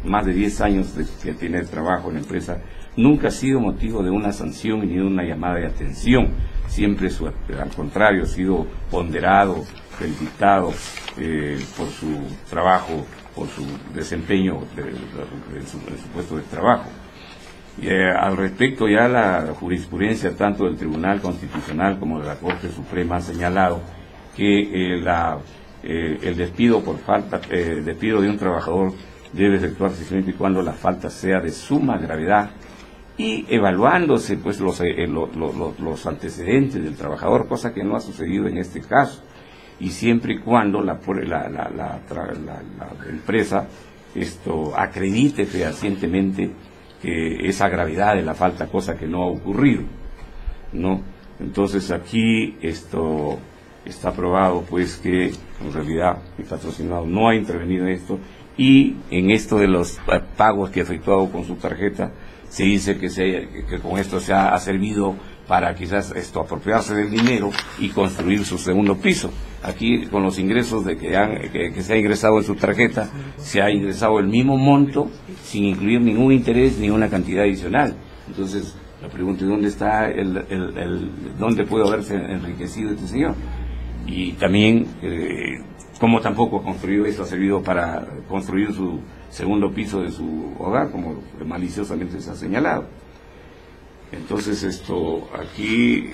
más de 10 años que tiene de trabajo en la empresa, nunca ha sido motivo de una sanción ni de una llamada de atención. Siempre, al contrario, ha sido ponderado, felicitado por su trabajo, por su desempeño en su puesto de trabajo. Y, al respecto, ya la jurisprudencia tanto del Tribunal Constitucional como de la Corte Suprema ha señalado que el despido por falta, despido de un trabajador debe efectuarse siempre y cuando la falta sea de suma gravedad, y evaluándose pues los antecedentes del trabajador, cosa que no ha sucedido en este caso, y siempre y cuando la empresa acredite fehacientemente que esa gravedad de la falta, cosa que no ha ocurrido, ¿no? Entonces aquí está probado pues que en realidad mi patrocinado no ha intervenido en esto, y en esto de los pagos que ha efectuado con su tarjeta se dice que con esto se ha servido para quizás apropiarse del dinero y construir su segundo piso. Aquí, con los ingresos que se ha ingresado en su tarjeta, se ha ingresado el mismo monto sin incluir ningún interés ni una cantidad adicional. Entonces la pregunta es: ¿dónde está dónde puede haberse enriquecido este señor? Y también como tampoco ha construido eso, ha servido para construir su segundo piso de su hogar, como maliciosamente se ha señalado. Entonces aquí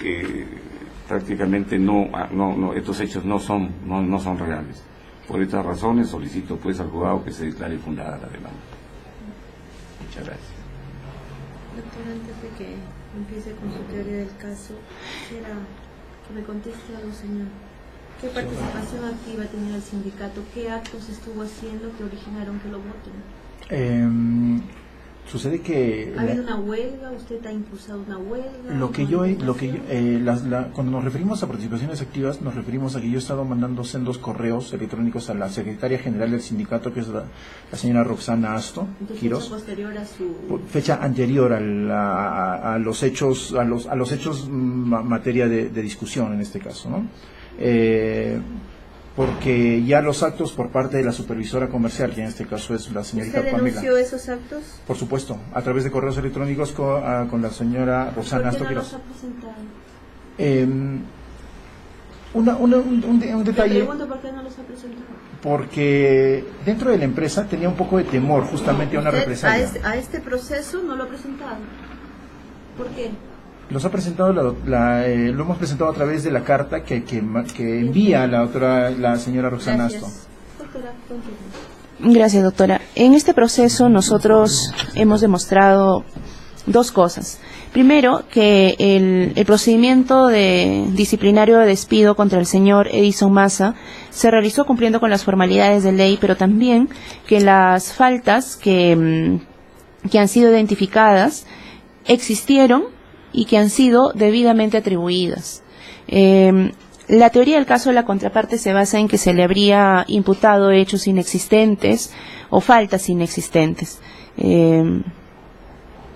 prácticamente estos hechos no son reales. Por estas razones solicito pues al juzgado que se declare fundada la demanda. Muchas gracias. Doctor, antes de que empiece con su teoría del caso, quisiera que me conteste algo, señor. ¿Qué participación activa tenía el sindicato? ¿Qué actos estuvo haciendo que originaron que lo voten? Sucede que ¿Ha habido una huelga? ¿Usted ha impulsado una huelga? Cuando nos referimos a participaciones activas, nos referimos a que yo he estado mandando sendos correos electrónicos a la secretaria general del sindicato, que es la señora Roxana Asto Quiroz. ¿Fecha posterior a su...? Fecha anterior a los hechos, materia de discusión en este caso, ¿no? Porque ya los actos por parte de la supervisora comercial, que en este caso es la señorita Pamela. ¿Usted denunció esos actos? Por supuesto, a través de correos electrónicos con la señora Roxana Asto Quiroz. ¿Por qué no los ha presentado? Un detalle. Le pregunto por qué no los ha presentado. Porque dentro de la empresa tenía un poco de temor justamente a una represalia. A este proceso no lo ha presentado. ¿Por qué? Los ha presentado lo hemos presentado a través de la carta que envía la señora Roxana Asto. Gracias, doctora. En este proceso nosotros hemos demostrado dos cosas. Primero, que el procedimiento disciplinario de despido contra el señor Edison Massa se realizó cumpliendo con las formalidades de ley, pero también que las faltas que han sido identificadas existieron y que han sido debidamente atribuidas. La teoría del caso de la contraparte se basa en que se le habría imputado hechos inexistentes o faltas inexistentes.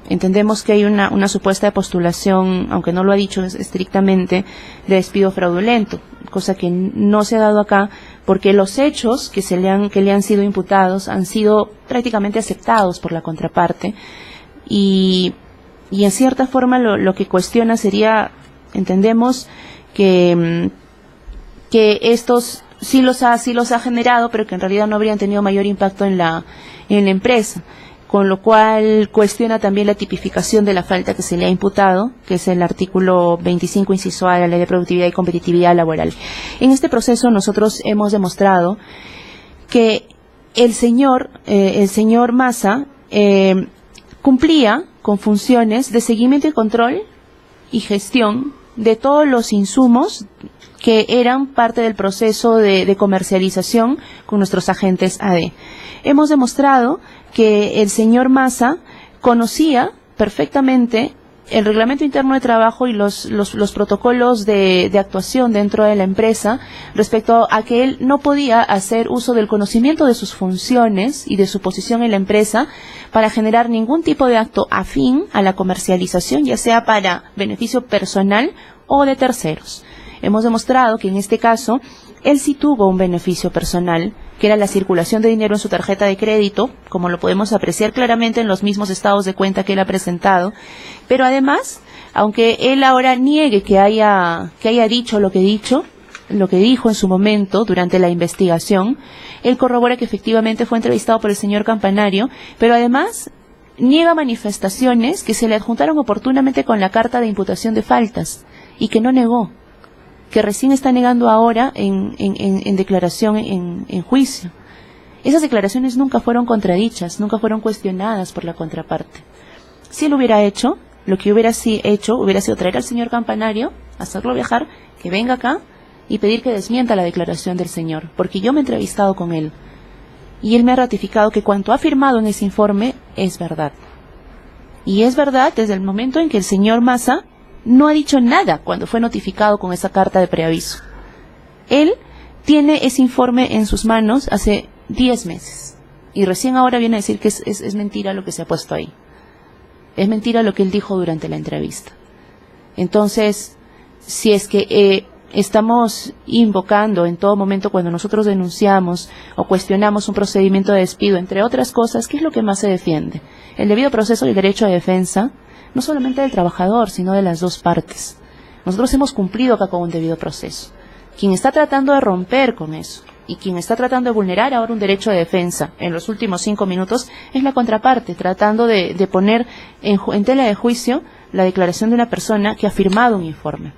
Entendemos que hay una supuesta postulación, aunque no lo ha dicho estrictamente, de despido fraudulento, cosa que no se ha dado acá, porque los hechos que le han sido imputados han sido prácticamente aceptados por la contraparte, y en cierta forma lo que cuestiona sería, entendemos que estos sí los ha generado, pero que en realidad no habrían tenido mayor impacto en la empresa, con lo cual cuestiona también la tipificación de la falta que se le ha imputado, que es el artículo 25 inciso A de la Ley de Productividad y Competitividad Laboral. En este proceso nosotros hemos demostrado que el señor Massa cumplía con funciones de seguimiento y control y gestión de todos los insumos que eran parte del proceso de comercialización con nuestros agentes AD. Hemos demostrado que el señor Massa conocía perfectamente el reglamento interno de trabajo y los protocolos de actuación dentro de la empresa respecto a que él no podía hacer uso del conocimiento de sus funciones y de su posición en la empresa para generar ningún tipo de acto afín a la comercialización, ya sea para beneficio personal o de terceros. Hemos demostrado que en este caso él sí tuvo un beneficio personal, que era la circulación de dinero en su tarjeta de crédito, como lo podemos apreciar claramente en los mismos estados de cuenta que él ha presentado. Pero además, aunque él ahora niegue que haya dicho lo que dijo en su momento durante la investigación, él corrobora que efectivamente fue entrevistado por el señor Campanario, pero además niega manifestaciones que se le adjuntaron oportunamente con la carta de imputación de faltas y que no negó, que recién está negando ahora en declaración en juicio. Esas declaraciones nunca fueron contradichas, nunca fueron cuestionadas por la contraparte. Si él hubiera hecho, lo que hubiera sido traer al señor Campanario, hacerlo viajar, que venga acá y pedir que desmienta la declaración del señor, porque yo me he entrevistado con él y él me ha ratificado que cuanto ha afirmado en ese informe es verdad. Y es verdad desde el momento en que el señor Massa no ha dicho nada cuando fue notificado con esa carta de preaviso. Él tiene ese informe en sus manos hace 10 meses y recién ahora viene a decir que es mentira lo que se ha puesto ahí. Es mentira lo que él dijo durante la entrevista. Entonces, si es que estamos invocando en todo momento cuando nosotros denunciamos o cuestionamos un procedimiento de despido, entre otras cosas, ¿qué es lo que más se defiende? El debido proceso y el derecho a defensa, no solamente del trabajador, sino de las dos partes. Nosotros hemos cumplido acá con un debido proceso. Quien está tratando de romper con eso y quien está tratando de vulnerar ahora un derecho de defensa en los últimos 5 minutos es la contraparte, tratando de poner en tela de juicio la declaración de una persona que ha firmado un informe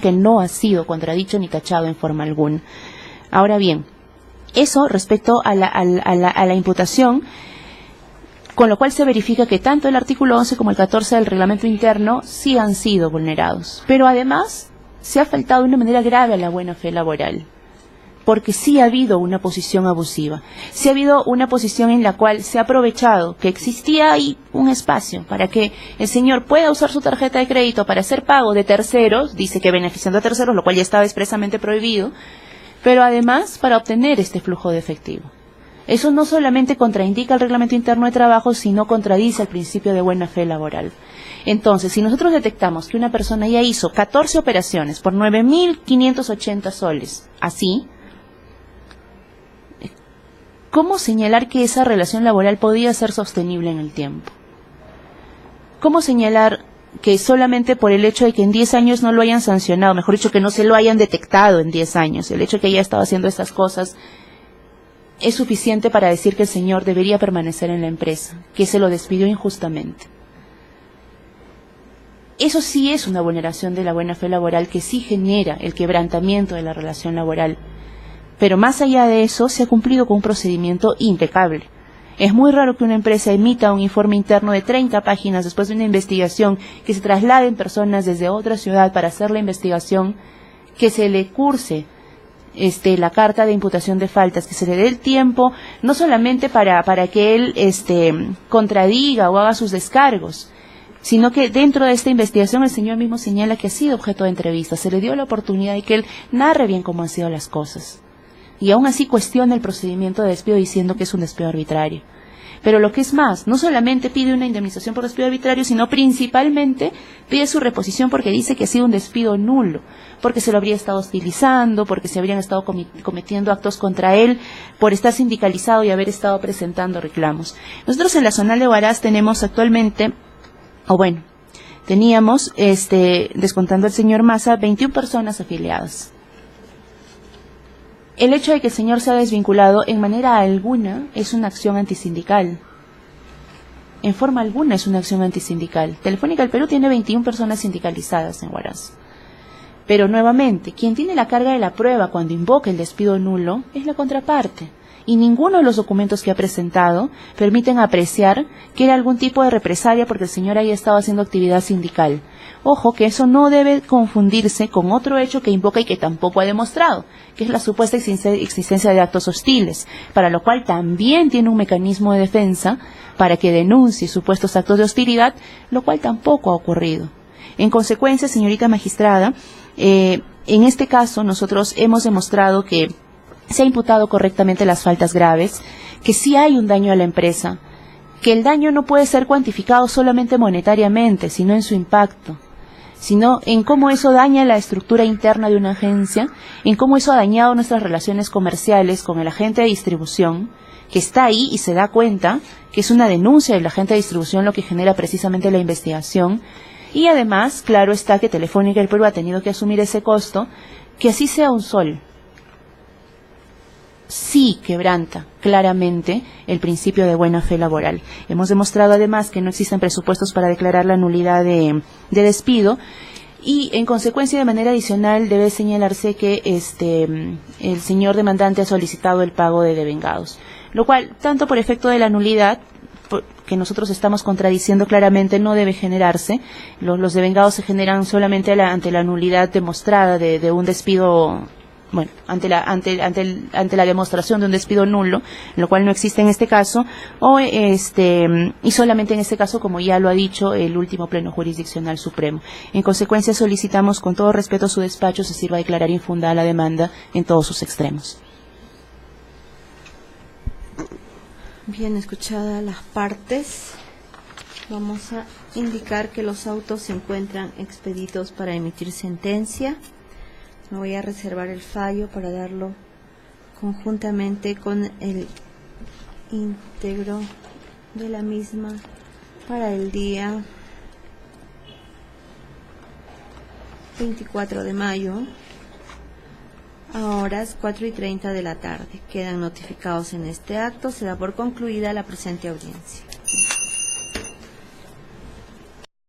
que no ha sido contradicho ni tachado en forma alguna. Ahora bien, eso respecto a la imputación. con lo cual se verifica que tanto el artículo 11 como el 14 del reglamento interno sí han sido vulnerados. Pero además se ha faltado de una manera grave a la buena fe laboral, porque sí ha habido una posición abusiva, sí ha habido una posición en la cual se ha aprovechado que existía ahí un espacio para que el señor pueda usar su tarjeta de crédito para hacer pago de terceros, dice que beneficiando a terceros, lo cual ya estaba expresamente prohibido, pero además para obtener este flujo de efectivo. Eso no solamente contraindica el reglamento interno de trabajo, sino contradice el principio de buena fe laboral. Entonces, si nosotros detectamos que una persona ya hizo 14 operaciones por 9.580 soles, así, ¿cómo señalar que esa relación laboral podía ser sostenible en el tiempo? ¿Cómo señalar que solamente por el hecho de que en 10 años no lo hayan sancionado, mejor dicho, que no se lo hayan detectado en 10 años, el hecho de que haya estado haciendo estas cosas, es suficiente para decir que el señor debería permanecer en la empresa, que se lo despidió injustamente? Eso sí es una vulneración de la buena fe laboral que sí genera el quebrantamiento de la relación laboral. Pero más allá de eso, se ha cumplido con un procedimiento impecable. Es muy raro que una empresa emita un informe interno de 30 páginas después de una investigación, que se trasladen personas desde otra ciudad para hacer la investigación, que se le curse la carta de imputación de faltas, que se le dé el tiempo, no solamente para que él contradiga o haga sus descargos, sino que dentro de esta investigación el señor mismo señala que ha sido objeto de entrevista, se le dio la oportunidad de que él narre bien cómo han sido las cosas. Y aún así cuestiona el procedimiento de despido diciendo que es un despido arbitrario. Pero lo que es más, no solamente pide una indemnización por despido arbitrario, sino principalmente pide su reposición porque dice que ha sido un despido nulo, porque se lo habría estado hostilizando, porque se habrían estado cometiendo actos contra él por estar sindicalizado y haber estado presentando reclamos. Nosotros en la zonal de Huaraz tenemos actualmente, teníamos, descontando al señor Massa, 21 personas afiliadas. El hecho de que el señor sea desvinculado en manera alguna es una acción antisindical. En forma alguna es una acción antisindical. Telefónica del Perú tiene 21 personas sindicalizadas en Huaraz. Pero nuevamente, quien tiene la carga de la prueba cuando invoca el despido nulo es la contraparte. Y ninguno de los documentos que ha presentado permiten apreciar que era algún tipo de represalia porque el señor haya estado haciendo actividad sindical. Ojo, que eso no debe confundirse con otro hecho que invoca y que tampoco ha demostrado, que es la supuesta existencia de actos hostiles, para lo cual también tiene un mecanismo de defensa para que denuncie supuestos actos de hostilidad, lo cual tampoco ha ocurrido. En consecuencia, señorita magistrada, en este caso nosotros hemos demostrado que se ha imputado correctamente las faltas graves, que sí hay un daño a la empresa, que el daño no puede ser cuantificado solamente monetariamente, sino en su impacto, sino en cómo eso daña la estructura interna de una agencia, en cómo eso ha dañado nuestras relaciones comerciales con el agente de distribución, que está ahí y se da cuenta que es una denuncia del agente de distribución lo que genera precisamente la investigación, y además, claro está que Telefónica del Perú ha tenido que asumir ese costo, que así sea un sol. Sí quebranta claramente el principio de buena fe laboral. Hemos demostrado además que no existen presupuestos para declarar la nulidad de despido y en consecuencia de manera adicional debe señalarse que el señor demandante ha solicitado el pago de devengados, lo cual tanto por efecto de la nulidad que nosotros estamos contradiciendo claramente no debe generarse. Los devengados se generan solamente ante la nulidad demostrada de un despido. Ante la demostración de un despido nulo, lo cual no existe en este caso, y solamente en este caso, como ya lo ha dicho el último Pleno Jurisdiccional Supremo. En consecuencia, solicitamos con todo respeto a su despacho se sirva a declarar infundada la demanda en todos sus extremos. Bien, escuchadas las partes, vamos a indicar que los autos se encuentran expeditos para emitir sentencia. Me voy a reservar el fallo para darlo conjuntamente con el íntegro de la misma para el día 24 de mayo a horas 4:30 de la tarde. Quedan notificados en este acto. Se da por concluida la presente audiencia.